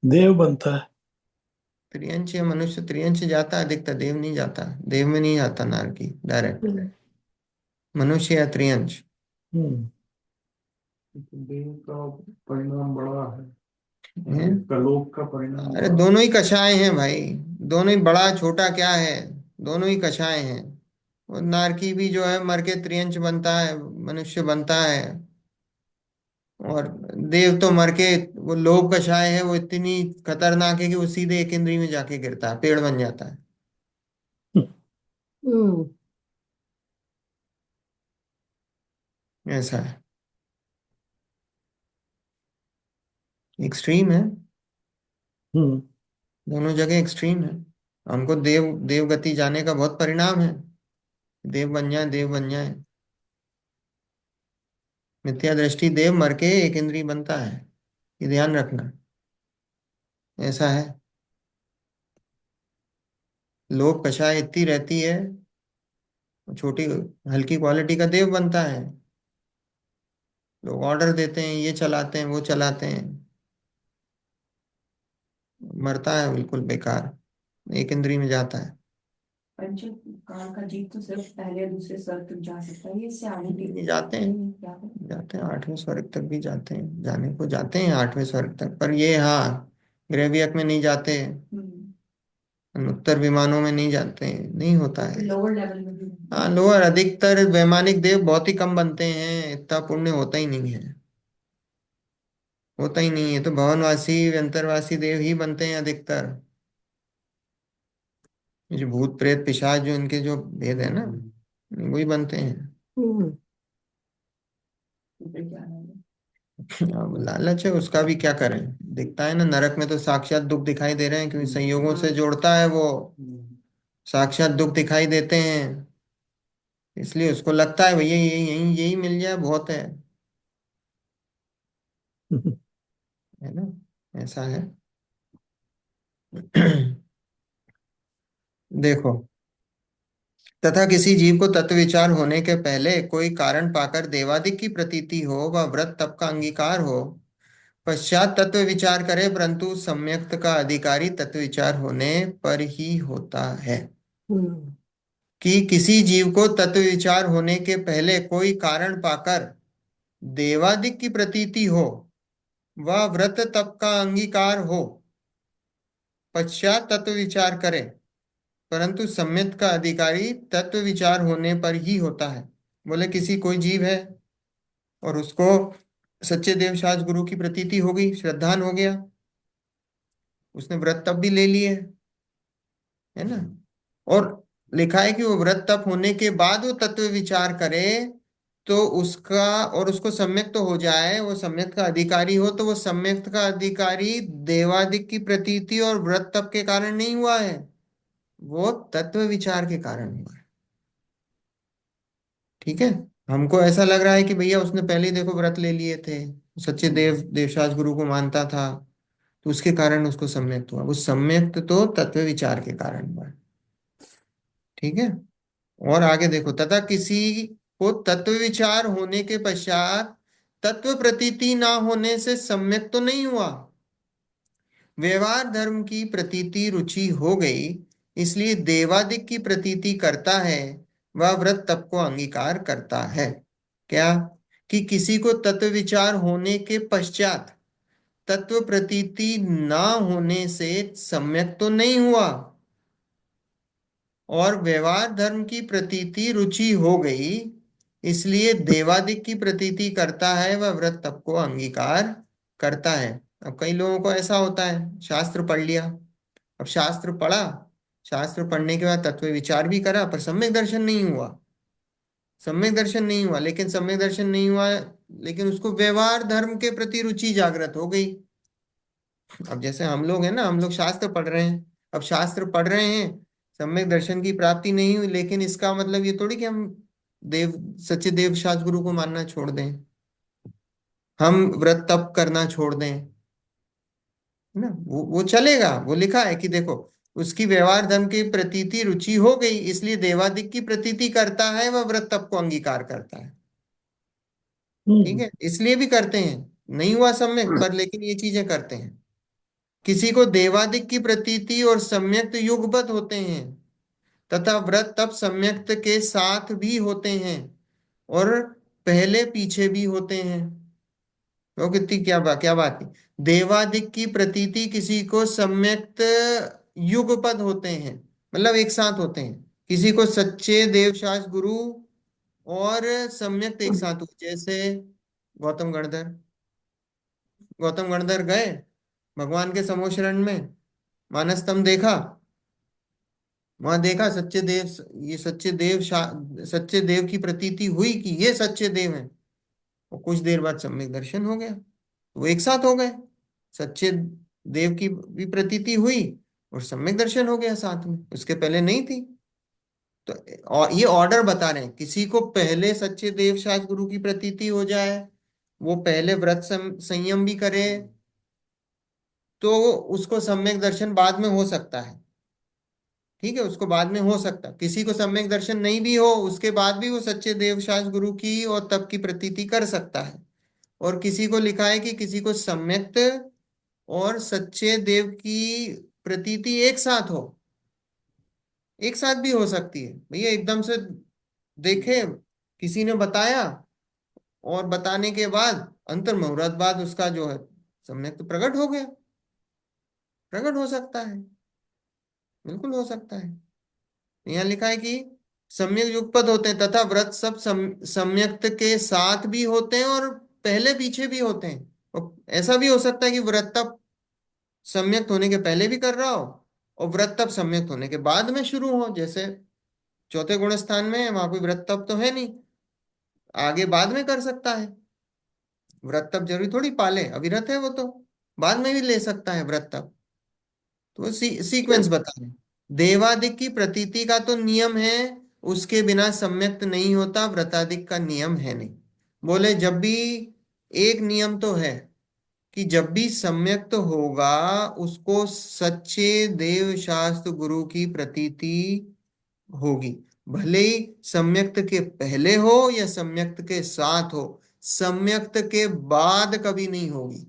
देव बनता है। त्रियंच या मनुष्य त्रियंच जाता है, अधिकतर देव नहीं जाता। देव में नहीं जाता नारकी डायरेक्ट, हम्म, मनुष्य या त्रियंच। हम्म, तो देव का परिणाम बड़ा है, है? इसका लोक का परिणाम अरे बड़ा है। दोनों ही कषाय हैं भाई, दोनों ही, बड़ा छोटा क्या है, दोनों ही कषाय हैं। और नारकी भी जो है मर के त्रियंच बनता है, मनुष्य बनता है। और देव तो मर के, वो लोभ कषाय है, वो इतनी खतरनाक है कि वो सीधे एक इंद्री में जाके गिरता है, पेड़ बन जाता है। हम्म, ऐसा है, एक्सट्रीम है। हम्म, दोनों जगह एक्सट्रीम है। हमको देव देवगति जाने का बहुत परिणाम है, देव बन जाए, देव बन जाए। मिथ्या दृष्टि, देव मर के एक इंद्री बनता है, ये ध्यान रखना। ऐसा है, लोभ कषाय इतनी रहती है, छोटी हल्की क्वालिटी का देव बनता है। लोग ऑर्डर देते हैं, ये चलाते हैं, वो चलाते हैं, मरता है बिल्कुल बेकार, एक इंद्री में जाता है। पंच काल का जीव तो सिर्फ पहले या दूसरे स्वर्ग तक जा सकता है, ये इससे आगे के ये जाते हैं, क्या है। जाते हैं आठवें स्वर्ग तक भी जाते हैं, जाने को जाते हैं आठवें स्वर्ग तक, पर ये हाँ, ग्रेवियक में नहीं जाते, हम्म। उत्तर विमानों में नहीं जाते हैं, नहीं होता है। लोअर लेवल में भी। हाँ, लोअर, अधिकतर वैमानिक देव बहुत ही कम बनते हैं, इतना पुण्य होता ही नहीं है, होता ही नहीं है। तो भवनवासी अंतरवासी देव ही बनते हैं अधिकतर। ये जो भूत प्रेत पिशाच, जो इनके जो भेद है ना, हम्म। वही बनते हैं। हम्म, फिर क्या है। अब लालच है, उसका भी क्या करें। दिखता है ना, नरक में तो साक्षात दुख दिखाई दे रहे हैं, क्योंकि संयोगों से हाँ। जोड़ता है वो, हम्म। साक्षात दुख दिखाई देते हैं। इसलिए उसको लगता है भैया यही यही यही मिल जाए बहुत है ना। ऐसा है। देखो, तथा किसी जीव को तत्व विचार होने के पहले कोई कारण पाकर देवादिक की प्रतीति हो व व्रत तप का अंगीकार हो, पश्चात तत्व विचार करे, परंतु सम्यक्त का अधिकारी तत्व विचार होने पर ही होता है। हम्म, कि किसी जीव को तत्व विचार होने के पहले कोई कारण पाकर देवादिक की प्रतीति हो व व्रत तप का अंगीकार हो, पश्चात तत्व विचार करे, परंतु सम्यक का अधिकारी तत्व विचार होने पर ही होता है। बोले किसी कोई जीव है और उसको सच्चे देवशास्त्र गुरु की प्रतीति हो गई, श्रद्धान हो गया, उसने व्रत तप भी ले लिए, है ना। और लिखा है कि वो व्रत तप होने के बाद वो तत्व विचार करे, तो उसका, और उसको सम्यक तो हो जाए, वो सम्यक का अधिकारी हो, तो वो सम्यक का अधिकारी देवादिक की प्रतीति और व्रत तप के कारण नहीं हुआ है, वो तत्व विचार के कारण हुआ है। ठीक है। हमको ऐसा लग रहा है कि भैया उसने पहले ही देखो व्रत ले लिए थे, सच्चे देवशास्त्र गुरु को मानता था, तो उसके कारण उसको सम्यक्त हुआ। वो सम्यक्त तो तत्व विचार के कारण हुआ। ठीक है। और आगे देखो, तथा किसी को तत्व विचार होने के पश्चात तत्व प्रतीति ना होने से सम्यक तो नहीं हुआ, व्यवहार धर्म की प्रतीति रुचि हो गई, इसलिए देवादिक की प्रतीति करता है, वह व्रत तप को अंगीकार करता है। क्या? कि किसी को तत्व विचार होने के पश्चात तत्व प्रतीति ना होने से सम्यक तो नहीं हुआ, और व्यवहार धर्म की प्रतीति रुचि हो गई, इसलिए देवादिक की प्रतीति करता है, वह व्रत तप को अंगीकार करता है। अब कई लोगों को ऐसा होता है, शास्त्र पढ़ लिया, अब शास्त्र पढ़ा, शास्त्र पढ़ने के बाद तत्व विचार भी करा, पर सम्यक दर्शन नहीं हुआ। सम्यक दर्शन नहीं हुआ, लेकिन सम्यक दर्शन नहीं हुआ, लेकिन उसको व्यवहार धर्म के प्रति रुचि जागृत हो गई। अब जैसे हम लोग हैं ना, हम लोग शास्त्र पढ़ रहे हैं, अब शास्त्र पढ़ रहे हैं, सम्यक दर्शन की प्राप्ति नहीं हुई, लेकिन इसका मतलब ये थोड़ी कि हम देव सच्चे देव शास्त्र गुरु को मानना छोड़ दें, हम व्रत तप करना छोड़ दें, है ना। वो चलेगा, वो लिखा है कि देखो, उसकी व्यवहार धर्म की प्रतीति रुचि हो गई, इसलिए देवादिक की प्रतीति करता है, वह व्रत तप को अंगीकार करता है। ठीक हम्म। है, इसलिए भी करते हैं, नहीं हुआ सम्यक पर, लेकिन ये चीजें करते हैं। किसी को देवादिक की प्रतीति और सम्यक्त युगपत होते हैं, तथा व्रत तप सम्यक्त के साथ भी होते हैं और पहले पीछे भी होते हैं। तो कितनी क्या बात है। देवादिक की प्रतीति किसी को सम्यक्त युगपद होते हैं, मतलब एक साथ होते हैं। किसी को सच्चे देवशास्त्र गुरु और सम्यक्त एक साथ हुए, जैसे गौतम गणधर। गौतम गणधर गए भगवान के समोशरण में, मानस्तंभ देखा, वहां देखा सच्चे देव, ये सच्चे देव की प्रतीति हुई कि ये सच्चे देव हैं, और कुछ देर बाद सम्यक दर्शन हो गया, तो वो एक साथ हो गए। सच्चे देव की भी प्रतीति हुई और सम्यक दर्शन हो गया साथ में, उसके पहले नहीं थी। तो और ये ऑर्डर बता रहे हैं, किसी को पहले सच्चे देव शास्त्र गुरु की प्रतीति हो जाए, वो पहले व्रत संयम भी करे, तो उसको सम्यक दर्शन बाद में हो सकता है। ठीक है, उसको बाद में हो सकता, किसी को सम्यक दर्शन नहीं भी हो, उसके बाद भी वो सच्चे देवशास्त्र गुरु की और तप की प्रतीति कर सकता है। और किसी को लिखा है कि किसी को सम्यक्त और सच्चे देव की प्रतीति एक साथ हो, एक साथ भी हो सकती है भैया, एकदम से देखे, किसी ने बताया और बताने के बाद अंतर मुहूर्त बाद उसका जो है सम्यक तो प्रकट हो गया, प्रकट हो सकता है, बिल्कुल हो सकता है। यहाँ लिखा है कि सम्यक युगपद होते हैं, तथा व्रत सब सम्यक्त के साथ भी होते हैं और पहले पीछे भी होते हैं। और ऐसा भी हो सकता है कि व्रत तप सम्यक्त होने के पहले भी कर रहा हो और व्रत तप सम्यक्त होने के बाद में शुरू हो, जैसे चौथे गुण स्थान में है, वहां कोई व्रत तप तो है नहीं, आगे बाद में कर सकता है। व्रत तप जरूरी थोड़ी पाले, अविरत है वो तो, बाद में भी ले सकता है व्रत तप। तो सीक्वेंस बता रहे हैं। देवादिक की प्रतीति का तो नियम है, उसके बिना सम्यक्त नहीं होता, व्रतादिक का नियम है नहीं। बोले जब भी, एक नियम तो है कि जब भी सम्यक्त होगा, उसको सच्चे देव शास्त्र गुरु की प्रतीति होगी, भले ही सम्यक्त के पहले हो या सम्यक्त के साथ हो, सम्यक्त के बाद कभी नहीं होगी।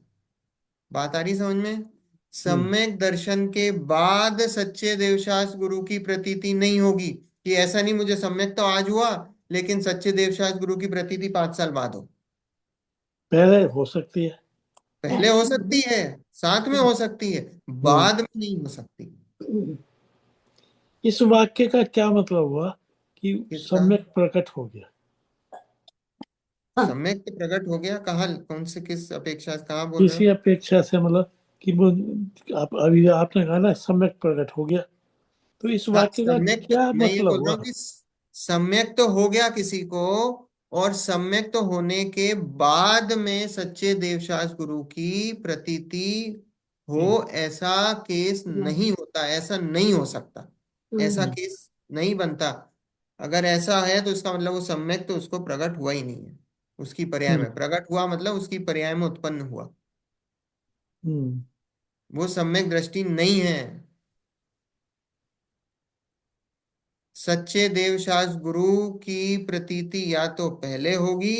बात आ रही समझ में? हम्म। सम्यक दर्शन के बाद सच्चे देवशास्त्र गुरु की प्रतीति नहीं होगी, कि ऐसा नहीं मुझे सम्यक तो आज हुआ, लेकिन सच्चे देवशास्त्र गुरु की प्रतीति 5 साल बाद हो। पहले हो सकती है। पहले हो सकती है, साथ में हो सकती है, हम्म। बाद में नहीं हो सकती। इस वाक्य का क्या मतलब हुआ कि किसका? सम्यक प्रकट हो गया? सम्यक तो प्रकट हो गया, कहाँ, कौन से, किस अपेक्षा से, कहाँ बोल रहे किसी हो? अपेक्षा से, मतलब कि वो, आप अभी आपने कहा ना सम्यक प्रकट हो गया, तो इस हाँ, वाक्य का सम्यक तो क्या मैं ये मतलब बोल रहा हुआ? हूँ कि सम्यक तो हो गया किसी को, और सम्यक तो होने के बाद में सच्चे देवशास्त्र गुरु की प्रतीति हम्म। हो, ऐसा केस नहीं होता, ऐसा नहीं हो सकता, ऐसा हम्म। केस नहीं बनता। अगर ऐसा है तो इसका मतलब वो सम्यक तो उसको प्रकट हुआ ही नहीं है, उसकी पर्याय हम्म। में प्रकट हुआ, मतलब उसकी पर्याय में उत्पन्न हुआ, हम्म। वो सम्यक दृष्टि नहीं है। सच्चे देवशास्त्र गुरु की प्रतीति या तो पहले होगी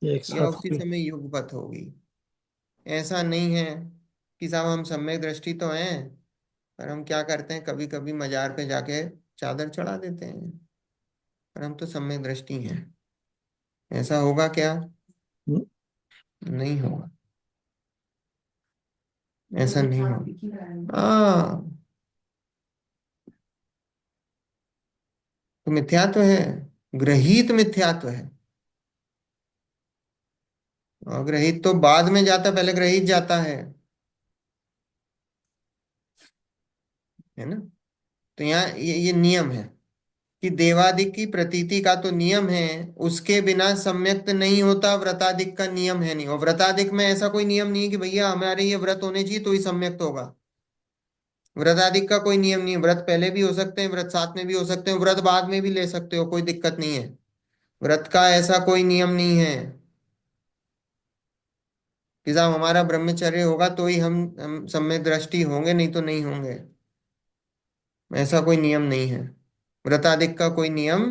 एक या साथ उसी हुई। समय युगपत होगी। ऐसा नहीं है कि साहब हम सम्यक दृष्टि तो हैं, पर हम क्या करते हैं, कभी कभी मजार पे जाके चादर चढ़ा देते हैं। पर हम तो सम्यक दृष्टि हैं। ऐसा होगा क्या? हम्म, नहीं होगा। ऐसा दोनों नहीं साथ दिख ही रहा है। होगा। हाँ, तो मिथ्यात्व है, ग्रहित मिथ्यात्व है। अग्रहित तो बाद में जाता, पहले ग्रहित जाता है ना। तो यहाँ ये नियम है कि देवादिक की प्रतीति का तो नियम है, उसके बिना सम्यक्त नहीं होता। व्रतादिक का नियम है नहीं, और व्रतादिक में ऐसा कोई नियम नहीं है कि भैया हमारे ये व्रत होने चाहिए तो ही सम्यक्त होगा। व्रतादिक का कोई नियम नहीं है। व्रत पहले भी हो सकते हैं, व्रत साथ में भी हो सकते हैं, व्रत बाद में भी ले सकते हो, कोई दिक्कत नहीं है। व्रत का ऐसा कोई नियम नहीं है कि साहब हमारा ब्रह्मचर्य होगा तो ही हम सम्यक दृष्टि होंगे, नहीं तो नहीं होंगे। ऐसा कोई नियम नहीं है। व्रतादिक का कोई नियम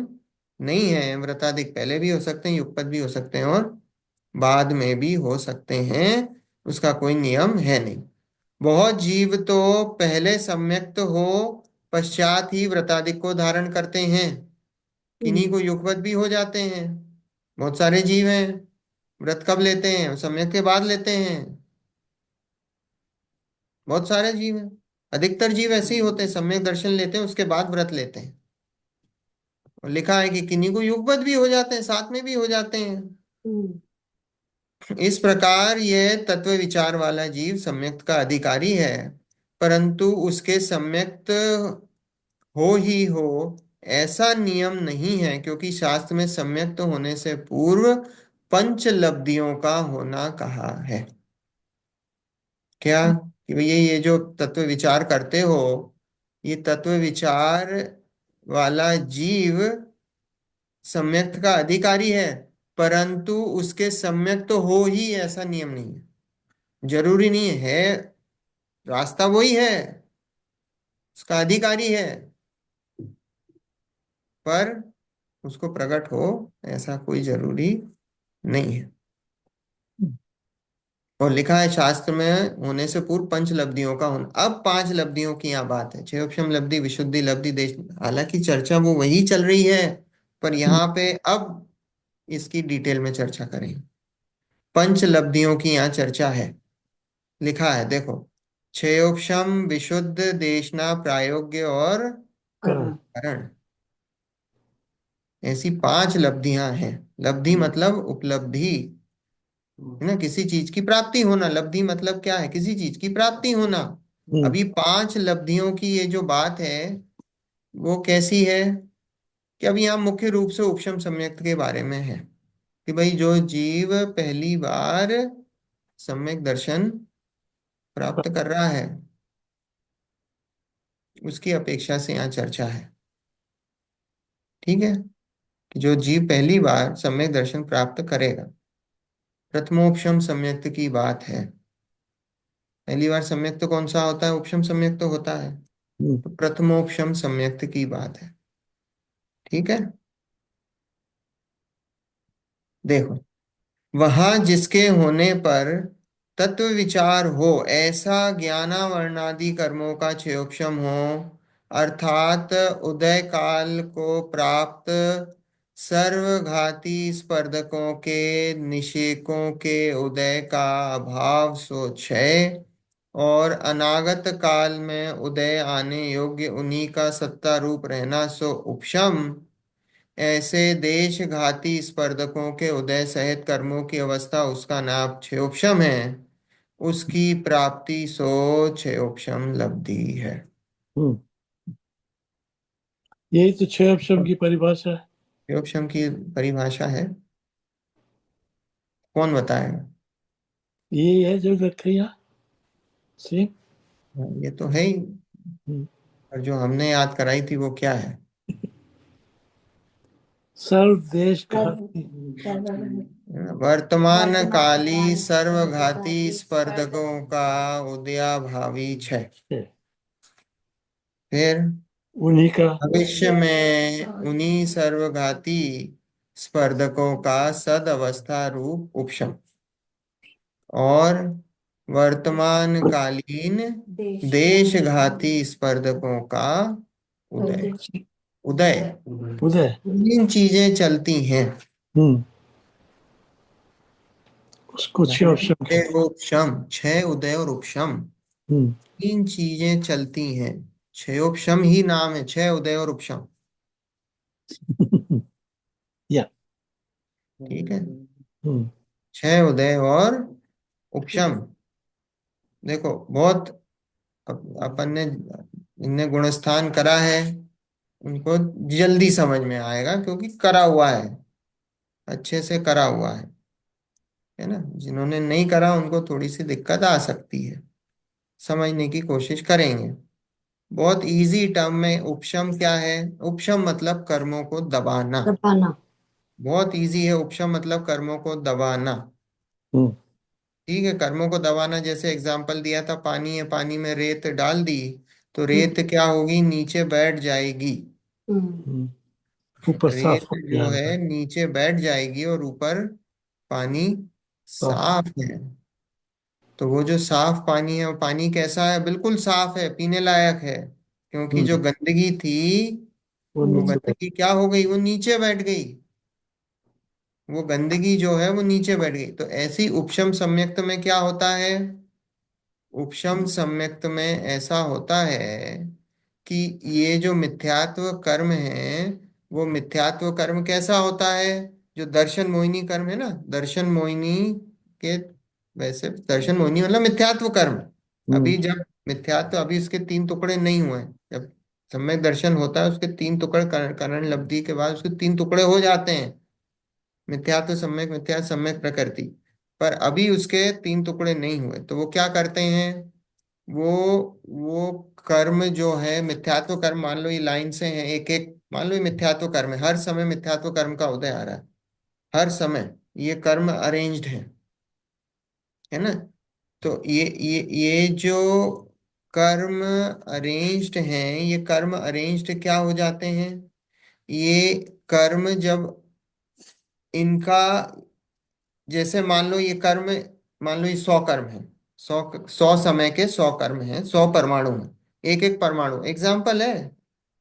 नहीं है। व्रतादिक पहले भी हो सकते हैं, युगपत भी हो सकते हैं, और बाद में भी हो सकते हैं। उसका कोई नियम है नहीं। बहुत जीव तो पहले सम्यक्त हो, पश्चात ही व्रतादिक को धारण करते हैं। किन्हीं को युगपत भी हो जाते हैं। बहुत सारे जीव हैं, व्रत कब लेते हैं? सम्यक के बाद लेते हैं। बहुत सारे जीव हैं। अधिकतर जीव ऐसे ही होते हैं, सम्यक दर्शन लेते हैं उसके बाद व्रत लेते हैं। और लिखा है कि किन्हीं को युगपत भी हो जाते हैं, साथ में भी हो जाते हैं। हम्म, इस प्रकार यह तत्व विचार वाला जीव सम्यक्त का अधिकारी है, परंतु उसके सम्यक्त हो ही हो ऐसा नियम नहीं है, क्योंकि शास्त्र में सम्यक्त होने से पूर्व पंचलब्धियों का होना कहा है। क्या? कि भैया ये जो तत्व विचार करते हो, ये तत्व विचार वाला जीव सम्यक्त का अधिकारी है, परंतु उसके सम्यक्त तो हो ही ऐसा नियम नहीं है। जरूरी नहीं है, रास्ता वही है, उसका अधिकारी है, पर उसको प्रकट हो ऐसा कोई जरूरी नहीं है। और लिखा है शास्त्र में होने से पूर्व पंच लब्धियों का होना। अब पांच लब्धियों की यहाँ बात है, क्षयोपशम लब्धि, विशुद्धि लब्धि, देश। हालांकि चर्चा वो वही चल रही है, पर यहाँ पे अब इसकी डिटेल में चर्चा करें। पंच लब्धियों की यहाँ चर्चा है। लिखा है देखो, क्षयोपशम, विशुद्ध, देशना, प्रायोग्य और करण। करण। ऐसी पांच लब्धियां हैं। लब्धि मतलब उपलब्धि, है ना, किसी चीज की प्राप्ति होना। लब्धि मतलब क्या है? किसी चीज की प्राप्ति होना। हम्म, अभी पांच लब्धियों की ये जो बात है वो कैसी है? कि अभी यहाँ मुख्य रूप से उपशम सम्यक्त के बारे में है, कि भाई जो जीव पहली बार सम्यक दर्शन प्राप्त कर रहा है उसकी अपेक्षा से यहाँ चर्चा है। ठीक है, कि जो जीव पहली बार सम्यक दर्शन प्राप्त करेगा, प्रथमोपशम सम्यक्त की बात है। पहली बार सम्यक्त कौन सा होता है? उपशम सम्यक्त होता है। हम्म, तो प्रथमोपशम सम्यक्त की बात है। ठीक है, देखो, वहां जिसके होने पर तत्व विचार हो, ऐसा ज्ञानावरणादि कर्मों का क्षयोक्षम हो, अर्थात उदय काल को प्राप्त सर्वघाती स्पर्धकों के निषेकों के उदय का अभाव सो क्षय, और अनागत काल में उदय आने योग्य उन्हीं का सत्ता रूप रहना सो उपशम। ऐसे देश घाती स्पर्धकों के उदय सहित कर्मों की अवस्था उसका नाम क्षयोपशम है। उसकी प्राप्ति सो क्षयोपशम लब्धि है। हम्म। यही तो छह अक्षर की परिभाषा है। क्षयोपशम की परिभाषा है, कौन बताएगा? यही है जो रखे यहाँ सेम। ये तो है ही। हम्म, और जो हमने याद कराई थी वो क्या है? सर्व देश घाती। सर्व वर्तमान वर्तमान काली काल सर्वघाती सर्वघाती स्पर्धकों का उदयाभावी क्षय। है फिर उन्हीं का। भविष्य में उन्हीं सर्वघाती स्पर्धकों का सद अवस्था रूप उपशम। और वर्तमान कालीन देश देशघाती स्पर्धकों का उदय। उदय। उदय। उदय। तीन चीजें चलती हैं। हम्म। उसको छह ऑप्शन उदय कहते उपशम, छह उदय और उपशम, हैं। हम्म। तीन चीजें चलती हैं। क्षयोपशम ही नाम है, छह उदय और उपशम। या। ठीक है। हम्म। छह उदय और उपशम। देखो बहुत अपन ने इनने गुणस्थान करा है, उनको जल्दी समझ में आएगा क्योंकि करा हुआ है, अच्छे से करा हुआ है ना। जिन्होंने नहीं करा उनको थोड़ी सी दिक्कत आ सकती है, समझने की कोशिश करेंगे। बहुत इजी टर्म में उपशम क्या है? उपशम मतलब कर्मों को दबाना। दबाना। बहुत इजी है, उपशम मतलब कर्मों को दबाना। हम्म। ठीक है, कर्मों को दबाना जैसे एग्जाम्पल दिया था, पानी है, पानी में रेत डाल दी तो रेत क्या होगी? नीचे बैठ जाएगी। हम्म। ऊपर साफ रेत हो जो गया है नीचे बैठ जाएगी और ऊपर पानी साफ। साफ है। तो वो जो साफ पानी है, वो पानी कैसा है? बिल्कुल साफ है, पीने लायक है, क्योंकि जो हम्म। गंदगी थी वो वो नीचे बैठ। गंदगी क्या हो गई? वो नीचे बैठ गई। वो गंदगी जो है वो नीचे बैठ गई। तो ऐसी उपशम सम्यक्त में क्या होता है? उपशम सम्यक्त में ऐसा होता है कि ये जो मिथ्यात्व कर्म है, वो मिथ्यात्व कर्म कैसा होता है? जो दर्शन मोहिनी कर्म है ना, दर्शन मोहिनी के, वैसे दर्शन मोहिनी मतलब मिथ्यात्व कर्म। हम्म। अभी जब मिथ्यात्व, अभी उसके तीन टुकड़े नहीं हुए, जब सम्यक दर्शन होता है उसके तीन टुकड़े करण लब्धि के बाद उसके तीन टुकड़े हो जाते हैं, मिथ्यात्व सम्यक, मिथ्या सम्यक प्रकृति। पर अभी उसके तीन टुकड़े नहीं हुए, तो वो क्या करते हैं? वो वो कर्म जो है मिथ्यात्व कर्म, मान लो ये लाइन से है एक एक, मान लो ये मिथ्यात्व कर्म है, हर समय मिथ्यात्व कर्म का उदय आ रहा है, हर समय ये कर्म अरेंज्ड है ना। तो ये जो कर्म अरेंज्ड हैं, ये कर्म अरेंज्ड क्या हो जाते हैं? ये कर्म जब इनका, जैसे मान लो ये कर्म, मान लो ये 100 कर्म है, 100 समय के 100 कर्म हैं, 100 परमाणु हैं, एक एक परमाणु एग्जाम्पल है,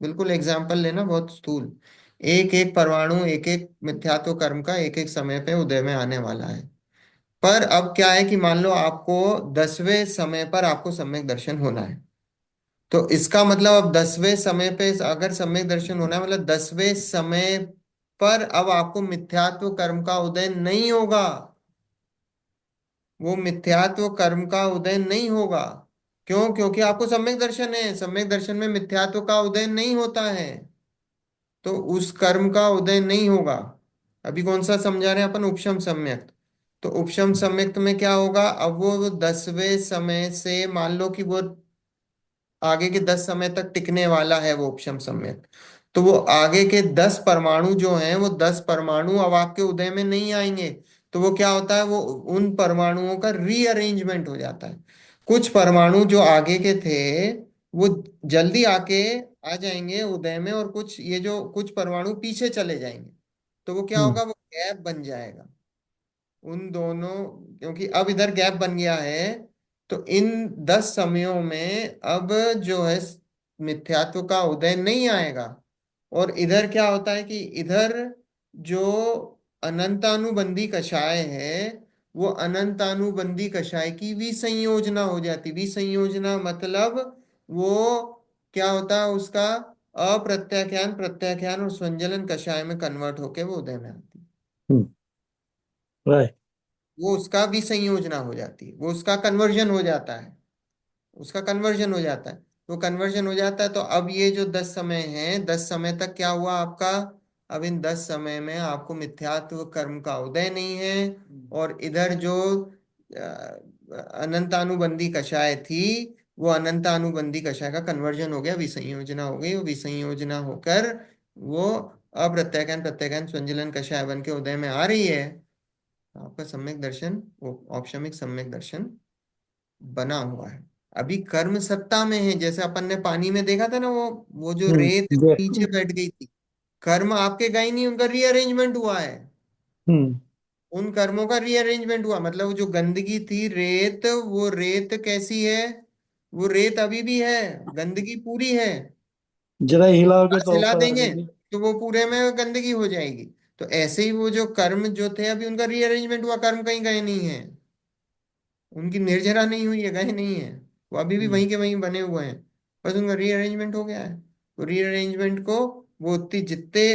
बिल्कुल एग्जाम्पल लेना, बहुत स्थूल। एक एक परमाणु एक एक मिथ्यात्व कर्म का एक एक समय पे उदय में आने वाला है। पर अब क्या है कि मान लो आपको 10वें समय पर आपको सम्यक दर्शन होना है, तो इसका मतलब अब 10वें समय पे अगर सम्यक दर्शन होना है, मतलब 10वें समय पर अब आपको मिथ्यात्व कर्म का उदय नहीं होगा। वो मिथ्यात्व कर्म का उदय नहीं होगा। क्यों? क्योंकि आपको सम्यक दर्शन है, सम्यक दर्शन में मिथ्यात्व का उदय नहीं होता है, तो उस कर्म का उदय नहीं होगा। अभी कौन सा समझा रहे हैं अपन? उपशम सम्यक। तो उपशम सम्यक में क्या होगा? अब वो 10वें समय से मान लो कि वो आगे के 10 समय तक टिकने वाला है वो उपशम सम्यक, तो वो आगे के 10 परमाणु जो हैं, वो 10 परमाणु अब आपके उदय में नहीं आएंगे। तो वो क्या होता है? वो उन परमाणुओं का रीअरेंजमेंट हो जाता है। कुछ परमाणु जो आगे के थे वो जल्दी आके आ जाएंगे उदय में, और कुछ ये जो कुछ परमाणु पीछे चले जाएंगे। तो वो क्या हम्म। होगा? वो गैप बन जाएगा उन दोनों, क्योंकि अब इधर गैप बन गया है। तो इन 10 समयों में अब जो है मिथ्यात्व का उदय नहीं आएगा। और इधर क्या होता है कि इधर जो अनंतानुबंधी कषाय है, वो अनंतानुबंधी कषाय की विसंयोजना हो जाती। विसंयोजना मतलब वो क्या होता है उसका? अप्रत्याख्यान, प्रत्याख्यान और स्वंजलन कषाय में कन्वर्ट होके वो उदय में आती है। हम्म। राइट। वो उसका विसंयोजना हो जाती है, वो उसका कन्वर्जन हो जाता है, उसका कन्वर्जन हो जाता है। वो कन्वर्जन हो जाता है, तो अब ये जो 10 समय है, 10 समय तक क्या हुआ आपका? अब इन 10 समय में आपको मिथ्यात्व कर्म का उदय नहीं है। और इधर जो अनंतानुबंधी कषाय थी, वो अनंतानुबंधी कषाय का कन्वर्जन हो गया, विसंयोजना हो गई। वो विसंयोजना होकर वो अप्रत्याख्यान, प्रत्याख्यान, स्वंजलन कषाय बन के उदय में आ रही है। आपका सम्यक दर्शन, वो औपशमिक सम्यक दर्शन बना हुआ है। अभी कर्म सत्ता में है, जैसे अपन ने पानी में देखा था ना, वो जो रेत गैप। नीचे बैठ गई थी, कर्म आपके गए नहीं, उनका रीअरेंजमेंट हुआ है। हम्म। उन कर्मों का रीअरेंजमेंट हुआ, मतलब वो जो गंदगी थी रेत, वो रेत कैसी है? वो रेत अभी भी है, गंदगी पूरी है। जरा हिलाओगे सांस तो हिला ऊपर आ देंगे जाएगी। तो वो पूरे में गंदगी हो जाएगी। तो ऐसे ही वो जो कर्म जो थे अभी उनका रीअरेंजमेंट हुआ, कर्म कहीं गए नहीं है, उनकी निर्जरा नहीं हुई है, गए नहीं है, वो अभी भी हम्म, वहीं के वहीं बने हुए हैं। बस उनका रीअरेंजमेंट हो गया है। तो रीअरेंजमेंट को वो उतनी जितने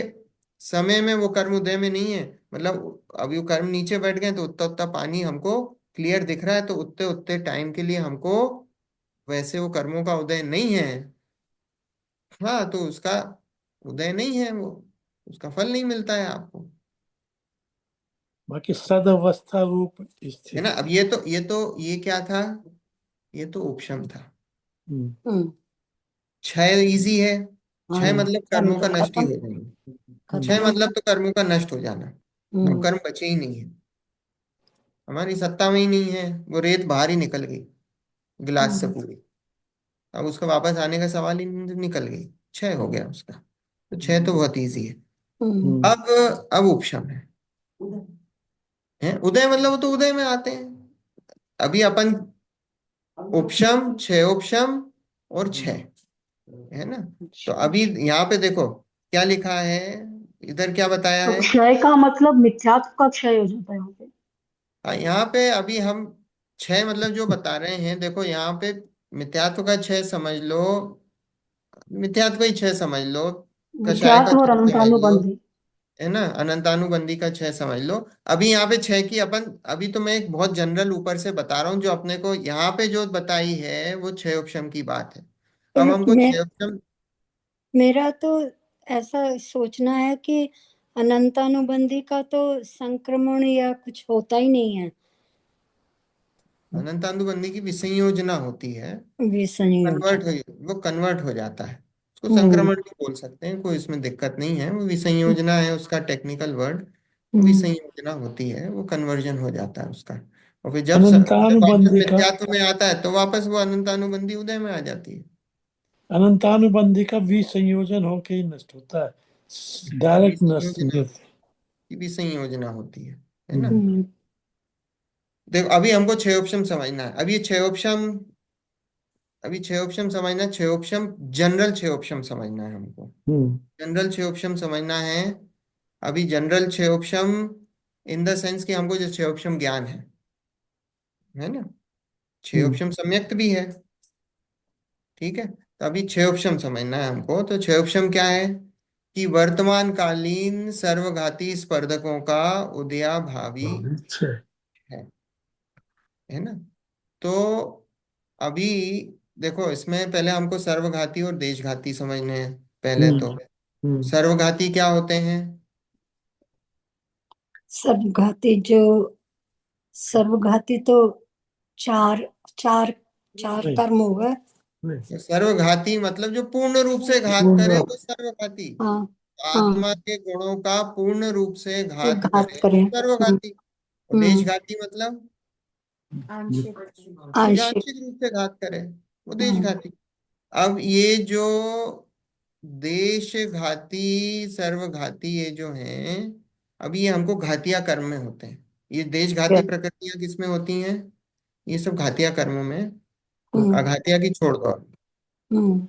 समय में वो कर्म उदय में नहीं है, मतलब अभी वो कर्म नीचे बैठ गए तो उतना उतना पानी हमको क्लियर दिख रहा है, तो उतने उतने टाइम के लिए हमको वैसे वो कर्मों का उदय नहीं है। हाँ, तो उसका उदय नहीं है वो, उसका फल नहीं मिलता है आपको। बाकी सदवस्था रूप है ना? स्थिति। अब ये क्या था? ये तो उपशम था। हम्म, क्षय इजी है। हाँ, क्षय मतलब क्या कर्मों का मतलब नष्ट ही खत्म। हो जाना। क्षय खत्म हो मतलब गया। तो कर्मों का नष्ट हो जाना। अब हम्म। कर्म बचे ही नहीं है, हमारी सत्ता में ही नहीं है। वो रेत बाहर ही निकल गई गिलास से हम्म। पूरी। अब उसका वापस आने का सवाल ही नहीं, निकल गई, क्षय हो गया उसका। तो क्षय तो हम्म, बहुत इजी है। हम्म। हम्म, अब उपशम उधर है उदय, मतलब वो तो उदय में आते हैं। अभी अपन हम तो उपशम, क्षय उपशम और क्षय, है ना? तो अच्छा। अभी यहाँ पे देखो क्या लिखा है, इधर क्या बताया तो है। क्षय का मतलब मिथ्यात्व का क्षय हो जाता है यहाँ पे। हाँ, यहाँ पे अभी हम क्षय मतलब जो बता रहे हैं, देखो यहाँ पे मिथ्यात्व का क्षय समझ लो, मिथ्यात्व का ही क्षय समझ लो, कषाय का मिथ्यात्व और क्षय समझ लो, अनंतानुबंधी। है ना, अनंतानुबंधी का क्षय समझ लो। अभी यहाँ पे क्षय की अपन, अभी तो मैं एक बहुत जनरल ऊपर से बता रहा हूँ, जो अपने को यहाँ पे जो बताई है वो क्षय उपशम की बात है। अब पर हमको क्षय उपशम, मेरा तो ऐसा सोचना है कि अनंतानुबंधी का तो संक्रमण या कुछ होता ही नहीं है। अनंतानुबंधी की विसंयोजना होती है, कन्वर्ट विसंयोजन। हो, वो कन्वर्ट हो जाता है। उसको हम्म। संक्रमण भी बोल सकते हैं, कोई इसमें दिक्कत नहीं है। वो विसंयोजना है उसका टेक्निकल वर्ड। वो हम्म। विसंयोजना होती है, वो कन्वर्जन हो जाता है उसका। और फिर जब वापस अनंतानुबंधी का मिथ्यात्व में आता है तो वापस वो अनंतानुबंधी उदय में आ जाती है। अनंतानुबंधी का विसंयोजन होके ही नष्ट होता है, हाँ, डायरेक्ट नष्ट विसंयोजना नहीं। की विसंयोजना होती है ना? हम्म, हम्म। देखो अभी हमको छह ऑप्शन समझना है। अभी ये छह ऑप्शन, अभी छह ऑप्शन समझना है, छह ऑप्शन जनरल छह ऑप्शन समझना है हमको। हम्म, जनरल छह ऑप्शन समझना है। अभी जनरल छह ऑप्शन इन द सेंस कि हमको जो छह ऑप्शन ज्ञान है ना, छह हम्म। ऑप्शन सम्यक्त भी है, ठीक है। तो अभी छह ऑप्शन समझना है हमको। तो छह ऑप्शन क्या है कि वर्तमान कालीन सर्वघाती स्पर्धकों का उदयाभावी अच्छा। है है ना? तो अभी देखो, इसमें पहले हमको सर्वघाती और देशघाती समझने हैं पहले हम्म, तो। हम्म। सर्वघाती क्या होते हैं? सर्वघाती जो सर्वघाती तो चार चार चार नहीं, कर्म हो गए। नहीं। तो सर्वघाती मतलब जो पूर्ण रूप से घात करे पूर्ण। वो सर्वघाती। हाँ। हाँ। आत्मा के गुणों का पूर्ण रूप से घात घात करे करें। वो सर्वघाती। और हम्म। देशघाती मतलब आंशिक जो आंशिक। आंशिक रूप से घात करे वो हम्म। देशघाती। अब ये जो देशघाती सर्वघाती ये जो हैं, अब ये हमको घातिया कर्म में होते हैं। ये देशघाती प्रकृतियां किसमें होती हैं? ये सब घातिया कर्मों में। हम्म। अघातिया की छोड़ दो, हम्म।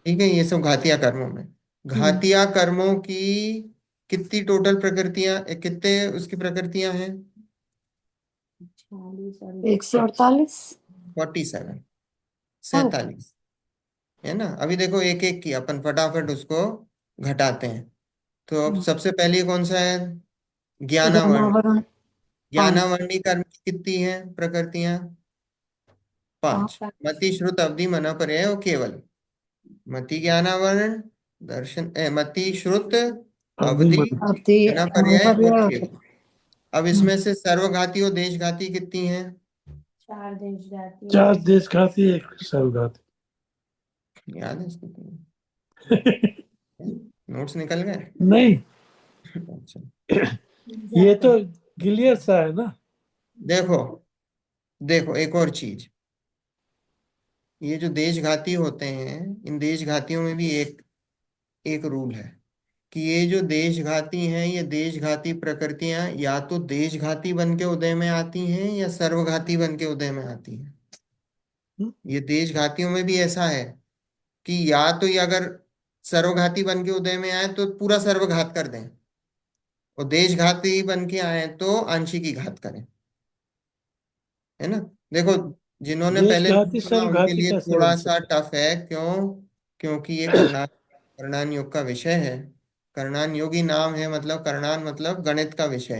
ठीक है, ये सब घातिया कर्मों में। हम्म। घातिया कर्मों की कितनी टोटल प्रकृतियां, कितने उसकी प्रकृतियां हैं? 148। 47, हाँ। 47, है ना? अभी देखो एक एक की अपन फटाफट उसको घटाते हैं। तो अब सबसे पहले कौन सा है? ज्ञानावरण। ज्ञानावरण। 5। ज्ञानावरणी कर्म की कितनी है प्रकृतियां? 5। हाँ। मति श्रुत अवधि मना पर्याय और केवल। मति ज्ञानावरण, दर्शन मति श्रुत अवधि अवधि मन। अति मना पर्याय और पर्याय। केवल। अब इसमें से सर्वघाती और देशघाती कितनी है? चार देश जाती चार है। देश खाती एक सर्वघाती। याद है इसको तुम्हें? नोट्स निकल गए? नहीं, अच्छा। ये तो क्लियर सा है ना। देखो, देखो एक और चीज, ये जो देशघाती होते हैं, इन देशघातियों में भी एक एक रूल है कि ये जो देशघाती हैं, ये देशघाती प्रकृतियां या तो देशघाती बन के उदय में आती हैं या सर्वघाती बन के उदय में आती हैं। हम्म, ये देशघातियों में भी ऐसा है कि या तो ये अगर सर्वघाती बन के उदय में आए तो पूरा सर्वघात कर दें, और देशघाती बन के आए तो आंशिक ही घात करें। है ना? देखो, जिन्होंने पहले नहीं देशघाती सुना उनके सर्वघाती लिए कैसे बन थोड़ा सा सकते? टफ है। क्यों? क्योंकि ये कर्णान योग का विषय है। कर्णान योगी नाम है, मतलब कर्णान मतलब गणित का विषय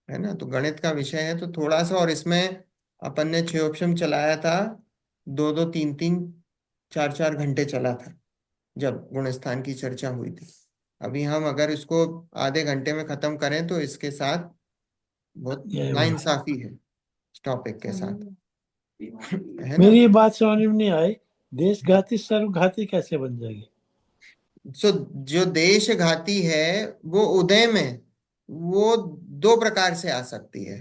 है ना? तो गणित का विषय है तो थोड़ा सा, और इसमें अपन ने 6 ऑप्शन चलाया था, 2-2, 3-3, 4-4 घंटे चला था जब गुणस्थान की चर्चा हुई थी। अभी हम अगर इसको आधे घंटे में खत्म करें तो इसके साथ बहुत ये वो है। नाइंसाफी है इस टॉपिक के साथ। है ना? मेरी ये बात समझ में नहीं आई, देशघाती सर्वघाती कैसे बन जाएगी? सो जो देशघाती है वो उदय में वो दो प्रकार से आ सकती है।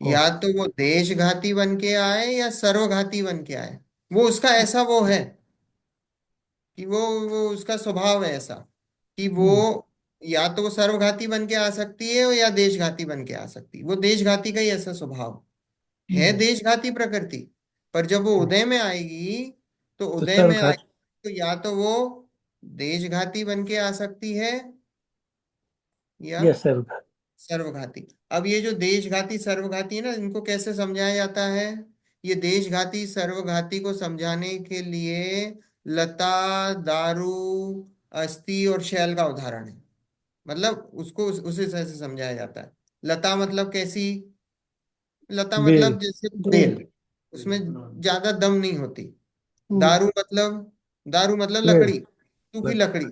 ओ। या तो वो देशघाती बन के आए या सर्वघाती बन के आए। वो उसका ऐसा वो है कि वो उसका स्वभाव है ऐसा कि वो हम्म। या तो वो सर्वघाती बन के आ सकती है या देशघाती बन के आ सकती है। वो देशघाती का ही ऐसा स्वभाव है, हम्म। देशघाती प्रकृति। पर जब वो हम्म। उदय में आएगी तो तो उदय में सर्वघाती आएगी तो या तो वो देशघाती बन के आ सकती है या या सर्वघाती? सर्वघाती। अब ये जो देशघाती सर्वघाती है ना, इनको कैसे समझाया जाता है? ये देशघाती सर्वघाती को समझाने के लिए लता, दारू, अस्थि और शैल का उदाहरण है। मतलब उसको उस हिसाब से समझाया जाता है। लता मतलब कैसी? लता बेल। मतलब जैसे बेल। बेल, उसमें ज्यादा दम नहीं होती। हम्म। दारू मतलब पेड़। लकड़ी, सूखी लग। लकड़ी।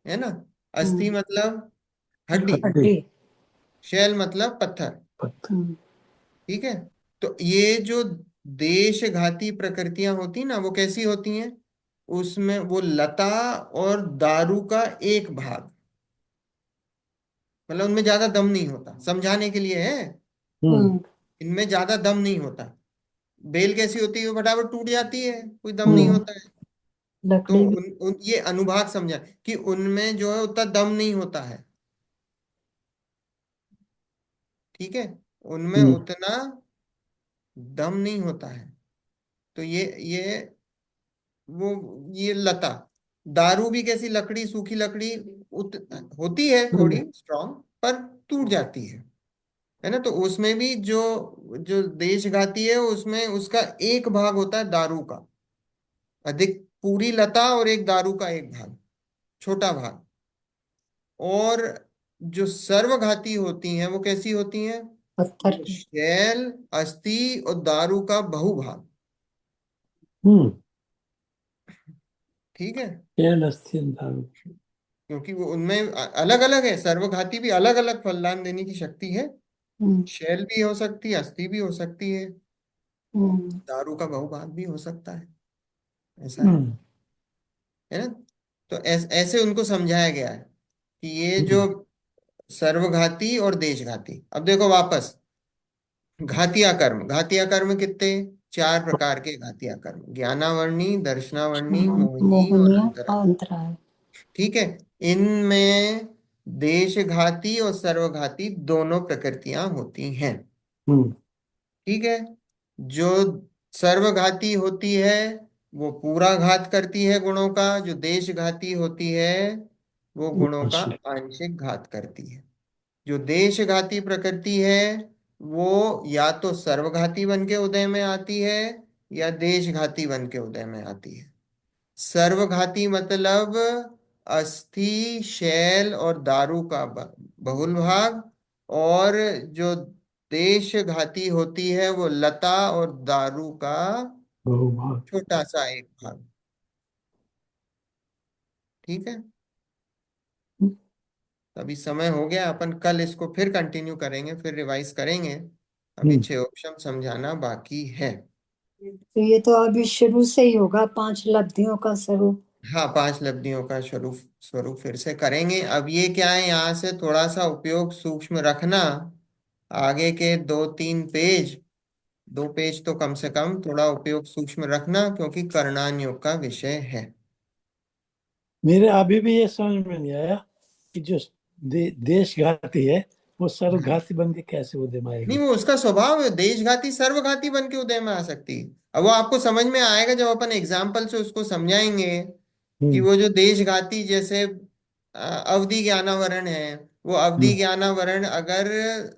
है ना? अस्थि हम्म। मतलब हड्डी। हड्डी। हड्डी। शैल मतलब पत्थर। पत्थर। हम्म। ठीक है? तो ये जो देशघाती प्रकृतियां होती ना, वो कैसी होती हैं? उसमें वो लता और दारू का एक भाग, मतलब उनमें ज्यादा दम नहीं होता। समझाने के लिए है, हम्म। हम्म। इनमें ज्यादा दम नहीं होता। बेल कैसी होती है? वो फटाफट टूट जाती है, कोई दम नहीं हम्म। होता है। तो लकड़ी भी। ये अनुभाग समझा कि उनमें जो है उतना दम नहीं होता है। ठीक है? उनमें हम्म। उतना दम नहीं होता है। तो ये वो ये लता। दारू भी कैसी लकड़ी, सूखी लकड़ी, उत, होती है थोड़ी हम्म। स्ट्रांग, पर टूट जाती है ना? तो उसमें भी जो जो देशघाती है उसमें उसका एक भाग होता है दारू का, अधिक पूरी लता, और एक दारू का एक भाग, छोटा भाग। और जो सर्वघाती होती हैं वो कैसी होती हैं? पत्थर वो की। शैल, अस्थि और दारू का बहुभाग। हम्म। ठीक है? पेड़, अस्थि, दारू। क्योंकि वो उनमें अलग अलग है, सर्वघाती भी अलग अलग फलदान देने की शक्ति है। हम्म। शैल भी हो सकती है, अस्थि भी हो सकती है, हम्म। दारू का बहुभाग भी हो सकता है। ऐसा हम्म। है ना? तो ऐसे उनको समझाया गया है कि ये जो हम्म। सर्वघाती और देशघाती। अब देखो वापस, घातिया कर्म कितने? 4 प्रकार के घातिया कर्म: ज्ञानावर्णी, दर्शनावर्णी, मोहिनी और मोहनिया अंतरा। अंतराय। ठीक है? इनमें देशघाती और सर्वघाती दोनों प्रकृतियां होती हैं। हम्म। ठीक है? जो सर्वघाती होती है वो पूरा घात करती है गुणों का, जो देशघाती होती है वो गुणों का आंशिक। आंशिक घात करती है। जो देशघाती प्रकृति है वो या तो सर्वघाती बन के उदय में आती है या देशघाती बन के उदय में आती है। सर्वघाती मतलब अस्थि, शैल और दारू का बहुल भाग। और जो देशघाती होती है वो लता और दारू का बहुभाग। छोटा सा एक भाग। ठीक है? अभी समय हो गया, अपन कल इसको फिर कंटिन्यू करेंगे, फिर रिवाइज करेंगे। अभी हम्म। 6 ऑप्शन समझाना बाकी है। तो ये तो अभी शुरू से ही होगा, 5 लब्धियों का स्वरूप। हाँ, 5 लब्धियों का स्वरूप स्वरूप फिर से करेंगे। अब ये क्या है, यहाँ से थोड़ा सा उपयोग सूक्ष्म रखना। आगे के 2-3 पेज, 2 पेज तो कम से कम थोड़ा उपयोग सूक्ष्म रखना, क्योंकि कर्णान योग का विषय है। मेरे अभी भी ये समझ में नहीं आया कि जो देशघाती है वो हाँ, सर्वघाती बन के कैसे उदय में नहीं आएगी। वो उसका स्वभाव है, देशघाती सर्वघाती बन के उदय में आ सकती है। अब वो आपको समझ में आएगा जब अपन एग्जाम्पल से उसको समझाएंगे कि हम्म। वो जो देशघाती जैसे अवधि ज्ञानावरण है, वो अवधि हम्म। ज्ञानावरण अगर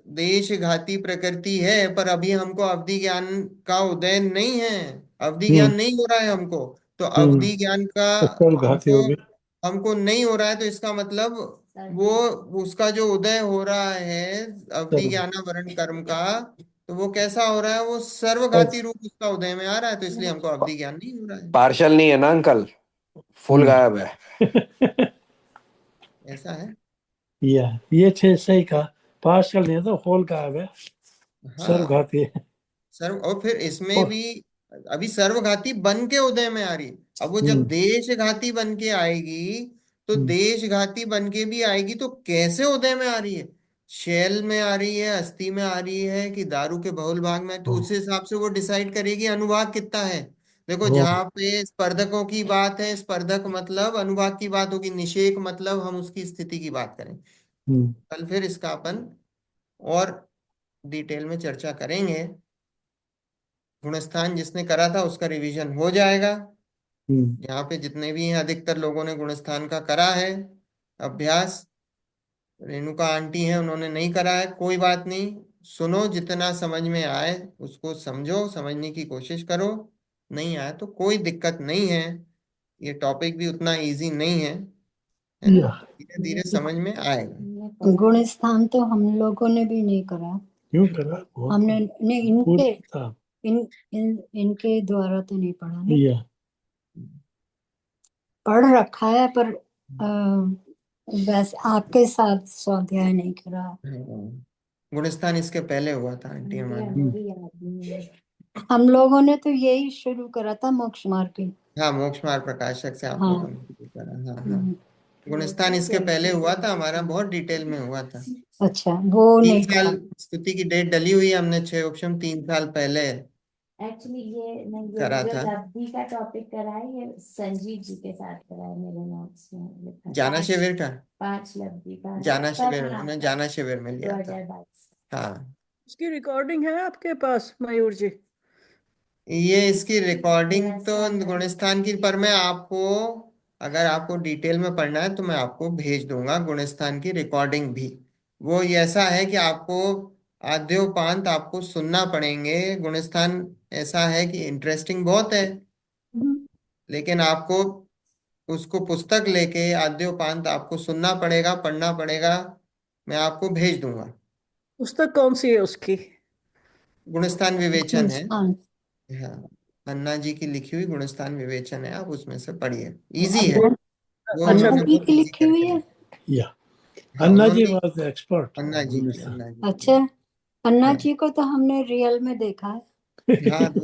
देशघाती प्रकृति है, पर अभी हमको अवधि ज्ञान का उदय नहीं है, अवधि हम्म। ज्ञान नहीं हो रहा है हमको, तो हम्म। अवधि ज्ञान का तो सर्वघाती हमको हो गया। हमको नहीं हो रहा है, तो इसका मतलब वो उसका जो उदय हो रहा है अवधि सर्व ज्ञानावरण कर्म का, तो वो कैसा हो रहा है, वो सर्व- सर्वघाती रूप उसका उदय में आ रहा है, तो इसलिए हमको अवधि ज्ञान नहीं हो रहा है। पार्शल नहीं है ना अंकल, फुल हम्म। गायब है। ऐसा है। ये छह सही कहा। पार्शल नहीं है तो होल का है, हाँ, सर्वघाती है। सर्व और फिर इसमें और भी अभी सर्वघाती बन के उदय में आ रही है। अब वो जब हम्म। देशघाती बन के आएगी, तो हम्म। देशघाती बन के भी आएगी, तो कैसे उदय में आ रही है, शैल में आ रही है, अस्थि में आ रही है, कि दारू के बहुल भाग में, तो ओ, उस हिसाब से वो डिसाइड करेगी अनुभाग कितना है। देखो ओ, जहाँ पे स्पर्धकों की बात है, स्पर्धक मतलब अनुभाग की बात होगी, निषेक मतलब हम उसकी स्थिति की बात करें। हम्म। कल फिर इसका अपन और डिटेल में चर्चा करेंगे। गुणस्थान जिसने करा था उसका रिवीजन हो जाएगा। हम्म। यहाँ पे जितने भी हैं अधिकतर लोगों ने गुणस्थान का करा है अभ्यास। रेणुका आंटी हैं उन्होंने नहीं करा है, कोई बात नहीं। सुनो, जितना समझ में आए उसको समझो, समझने की कोशिश करो। नहीं आए तो कोई दिक्कत नहीं है, ये टॉपिक भी उतना इजी नहीं है ना, या धीरे धीरे समझ में आएगा। गुण स्थान तो हम लोगों ने भी नहीं करा। क्यों करा बहुत हमने नहीं, पूर्ण इनके था। इनके द्वारा तो नहीं पढ़ा ना। या पढ़ रखा है पर वैसे आपके साथ स्वाध्याय नहीं करा। हाँ, गुणस्थान इसके पहले हुआ था आंटी हमारे। हम लोगों ने तो यही शुरू करा था, मोक्ष मार्ग की। हाँ, मोक्ष मार्ग प्रकाशक से आप हाँ। लोगों ने शुरू करा, हाँ हाँ। हम्म। गुणस्थान इसके पहले हुआ था हमारा, बहुत डिटेल में हुआ था। अच्छा, वो तीन नहीं साल करा। स्तुति की डेट डली हुई है, हमने 6 ऑप्शन 3 साल पहले एक्चुअली ये करा जो था। लब्धि का टॉपिक करा है ये संजीव जी के साथ करा है, मेरे नोट्स में लिखा है। जाना शिविर का, पांच लब्धि पांच जाना कब शिविर हुआ उन्होंने था? जाना शिविर में दो लिया था। हजार बाईस हाँ, उसकी रिकॉर्डिंग है आपके पास मयूर जी? ये इसकी रिकॉर्डिंग तो गुणस्थान का। गुणस्थान की, पर मैं आपको, अगर आपको डिटेल में पढ़ना है तो मैं आपको भेज दूंगा गुणस्थान की रिकॉर्डिंग भी। वो ये ऐसा है कि आपको आद्योपांत आपको सुनना पड़ेंगे। गुणस्थान ऐसा है कि इंटरेस्टिंग बहुत है, लेकिन आपको उसको पुस्तक लेके आद्योपांत आपको सुनना पड़ेगा, पढ़ना पड़ेगा। मैं आपको भेज दूंगा। पुस्तक कौन सी है उसकी? गुणस्थान विवेचन है। गुणस्थान। हाँ, अन्ना जी की लिखी हुई गुणस्थान विवेचन है, आप उसमें से पढ़िए, इजी है। वो अच्छा, अन्ना उन्होंने जी बहुत की इजी लिखी हुई करके है। लिखा। या हाँ, अन्ना जी उन्होंने, वाज द एक्सपर्ट। अन्ना जी की, अन्ना जी अच्छा, की। अन्ना हाँ जी को तो हमने रियल में देखा है। हाँ, तो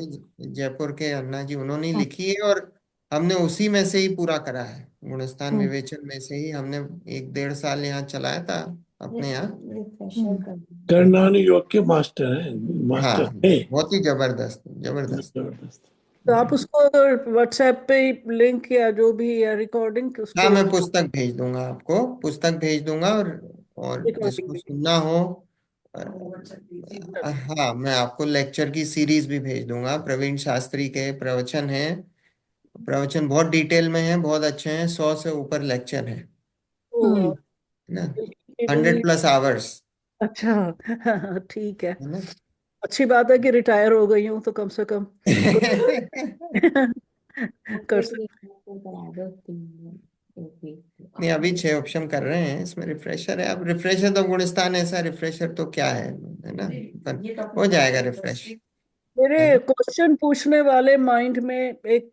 जयपुर के अन्ना जी उन्होंने ही अच्छा। लिखी है, और हमने उसी में से ही पूरा करा है। गुणस्थान हम्म। विवेचन में से ही हमने 1 1.5 साल यहाँ चलाया था अपने यहाँ। रिफ्रेशर कर कर्णानु योग के मास्टर है, हाँ, मास्टर है। बहुत ही जबरदस्त जबरदस्त। जबरदस्त। तो आप उसको अगर व्हाट्सएप पे लिंक या जो भी या रिकॉर्डिंग हाँ, उसको मैं पुस्तक भेज दूंगा आपको, पुस्तक भेज दूंगा, और रिकॉर्डिंग जिसको भी। सुनना हो, हाँ, मैं आपको लेक्चर की सीरीज भी भेज दूंगा। प्रवीण शास्त्री के प्रवचन हैं, प्रवचन बहुत डिटेल में है, बहुत अच्छे हैं, 100 से ऊपर लेक्चर है हम्म। ना, ये भी 100+ आवर्स अच्छा। हाँ, ठीक है। है ना। अच्छी बात है कि रिटायर हो गई हूँ तो कम से कम कुछ कर सकते। करा दो तीन एक वीक नहीं, अभी 6 ऑप्शन कर रहे हैं, इसमें रिफ्रेशर है। अब रिफ्रेशर तो गुणस्थान ऐसा रिफ्रेशर तो क्या है ना, पर हो जाएगा रिफ्रेश, मेरे है ना। क्वेश्चन पूछने वाले माइंड में एक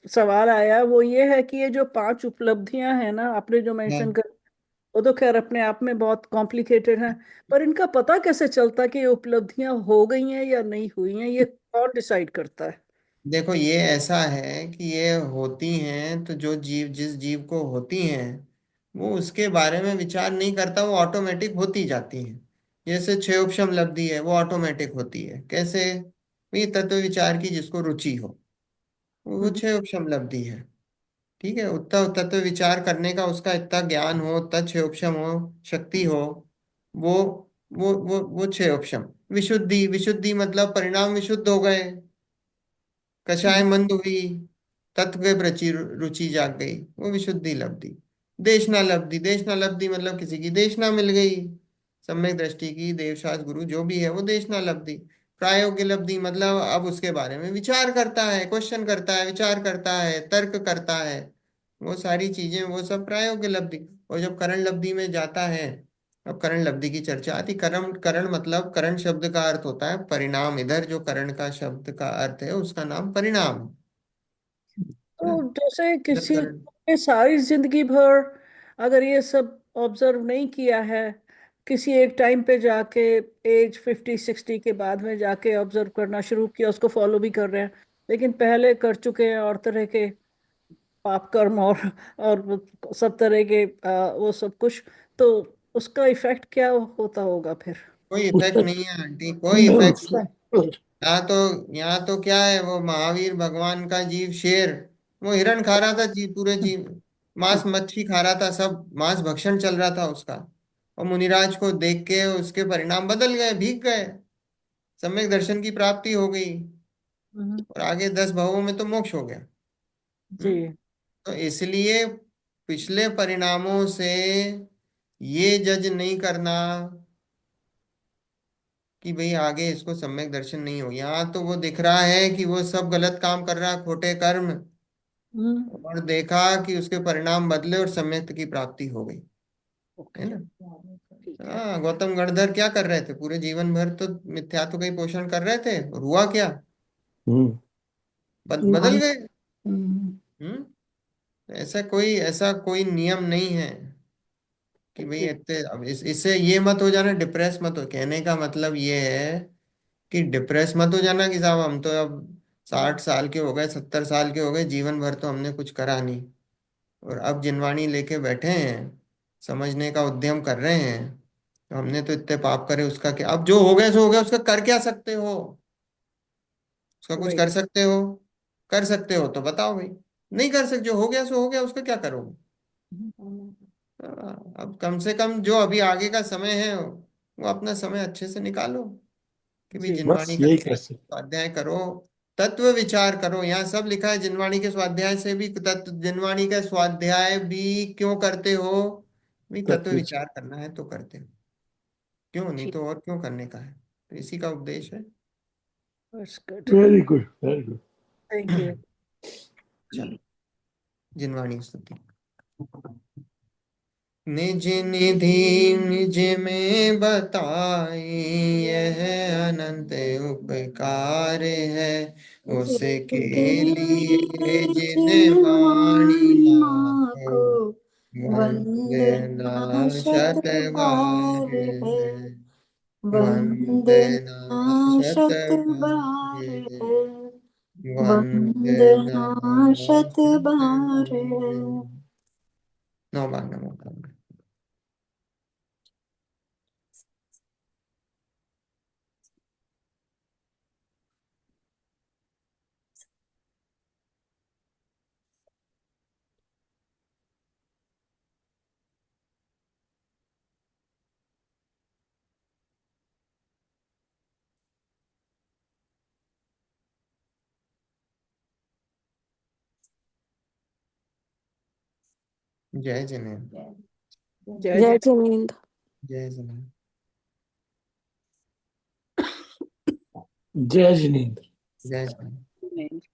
सवाल आया, वो ये है कि ये जो पांच उपलब्धियां हैं ना आपने जो मेंशन हाँ, कर, वो तो खैर अपने आप में बहुत कॉम्प्लिकेटेड हैं, पर इनका पता कैसे चलता कि ये उपलब्धियां हो गई हैं या नहीं हुई हैं? ये कौन डिसाइड करता है? देखो ये ऐसा है कि ये होती हैं, तो जो जीव जिस जीव को होती हैं वो उसके बारे में विचार नहीं करता, वो ऑटोमेटिक होती जाती हैं। जैसे 6 उपशम लब्धि है, वो ऑटोमेटिक होती है, कैसे, ये तत्व विचार की जिसको रुचि हो, वो हम्म। 6 उपशम लब्धि है। ठीक है, उतना तत्व विचार करने का उसका इतना ज्ञान हो, उतना क्षयोक्षम हो, शक्ति हो, वो वो क्षयोक्षम। विशुद्धि, विशुद्धि मतलब परिणाम विशुद्ध हो गए, कषाय मंद हुई, तत्व के प्रति रुचि जाग गई, वो विशुद्धि लब्धि। देशना लब्धि, देशना लब्धि मतलब किसी की देशना मिल गई, सम्यक दृष्टि की, देवशास्त्र गुरु जो भी है वो देशना लब्धि। प्रायोगिक लब्धि मतलब अब उसके बारे में विचार करता है, क्वेश्चन करता है, विचार करता है, तर्क करता है, वो सारी चीजें, वो सब प्रायोगिक लब्धि। और जब करण लब्धि में जाता है, अब करण लब्धि की चर्चा आती। करण, करण मतलब करण शब्द का अर्थ होता है परिणाम। इधर जो करण का शब्द का अर्थ है उसका नाम परिणाम है ना। तो जैसे इधर किसी करण, ने सारी जिंदगी भर अगर ये सब ऑब्जर्व नहीं किया है, किसी एक टाइम पे जाके एज 50 60 के बाद में जाके ऑब्जर्व करना शुरू किया, उसको फॉलो भी कर रहे हैं, लेकिन पहले कर चुके हैं और तरह के पाप कर्म और वो सब तरह के वो सब कुछ, तो उसका इफेक्ट क्या होता होगा फिर? कोई इफेक्ट उसका नहीं है आंटी, कोई इफेक्ट। उसका यहाँ तो क्या है, वो महावीर भगवान का जीव शेर, वो हिरण खा रहा था, जी पूरे जीव मांस मच्छी खा रहा था, सब मांस भक्षण चल रहा था उसका। और मुनिराज को देख के उसके परिणाम बदल गए, भीग गए, सम्यक दर्शन की प्राप्ति हो गई, हम्म, और आगे 10 भवों में तो मोक्ष हो गया। जी। तो इसलिए पिछले परिणामों से ये जज नहीं करना कि भाई आगे इसको सम्यक दर्शन नहीं हो। यहाँ तो वो दिख रहा है कि वो सब गलत काम कर रहा है, खोटे कर्म, हम्म, और देखा कि उसके परिणाम बदले और सम्यक की प्राप्ति हो गई, है ओके, ना। ठीक है। हाँ, गौतम गणधर क्या कर रहे थे, पूरे जीवन भर तो मिथ्यात्व का ही पोषण कर रहे थे, और हुआ क्या, हम्म, बदल मान गए। हम्म, ऐसा कोई नियम नहीं है कि भाई ठीक। इतने, अब इससे ये मत हो जाना, डिप्रेस मत हो। कहने का मतलब ये है कि डिप्रेस मत हो जाना कि साहब हम तो अब 60 साल के हो गए, 70 साल के हो गए, जीवन भर तो हमने कुछ करा नहीं, और अब जिनवाणी लेके बैठे हैं, समझने का उद्यम कर रहे हैं, तो हमने तो इतने पाप करे, उसका क्या, अब जो हो गया सो हो गया, उसका कर क्या सकते हो, उसका कुछ राइट। कर सकते हो? कर सकते हो तो बताओ भाई। नहीं कर सकते, जो हो गया सो हो गया, उसका क्या करोगे? अब कम से कम जो अभी आगे का समय है वो अपना समय अच्छे से निकालो, कि भाई जी। बस जिनवाणी का यही कर सकते। स्वाध्याय करो, तत्व विचार करो। यहाँ सब लिखा है, जिनवाणी के स्वाध्याय से भी, तत्व जिनवाणी का स्वाध्याय भी क्यों करते हो, भाई तत्व तत्व विचार करना है तो करते हो, क्यों नहीं ठीक। तो और क्यों करने का है, तो इसी का उपदेश है। That's good. Very good, very good. Thank you. चलो, जिनवाणी स्तुति। निज निधि निज में बताई, यह अनंत उपकार है, उसके लिए जिन वाणी वाणी माँ माको, को वंदना वंदना शत शत बार बार है, है, वंदना वंदना शत शत बार बार है, है, वंदना वंदना शत शत बार बार है। है। 9 बार नमो बुद्धाय। जय जिनेन्द्र। जय जय जय। जिनेन्द्र। जय जिनेन्द्र। जय जिनेन्द्र। जय जिनेन्द्र।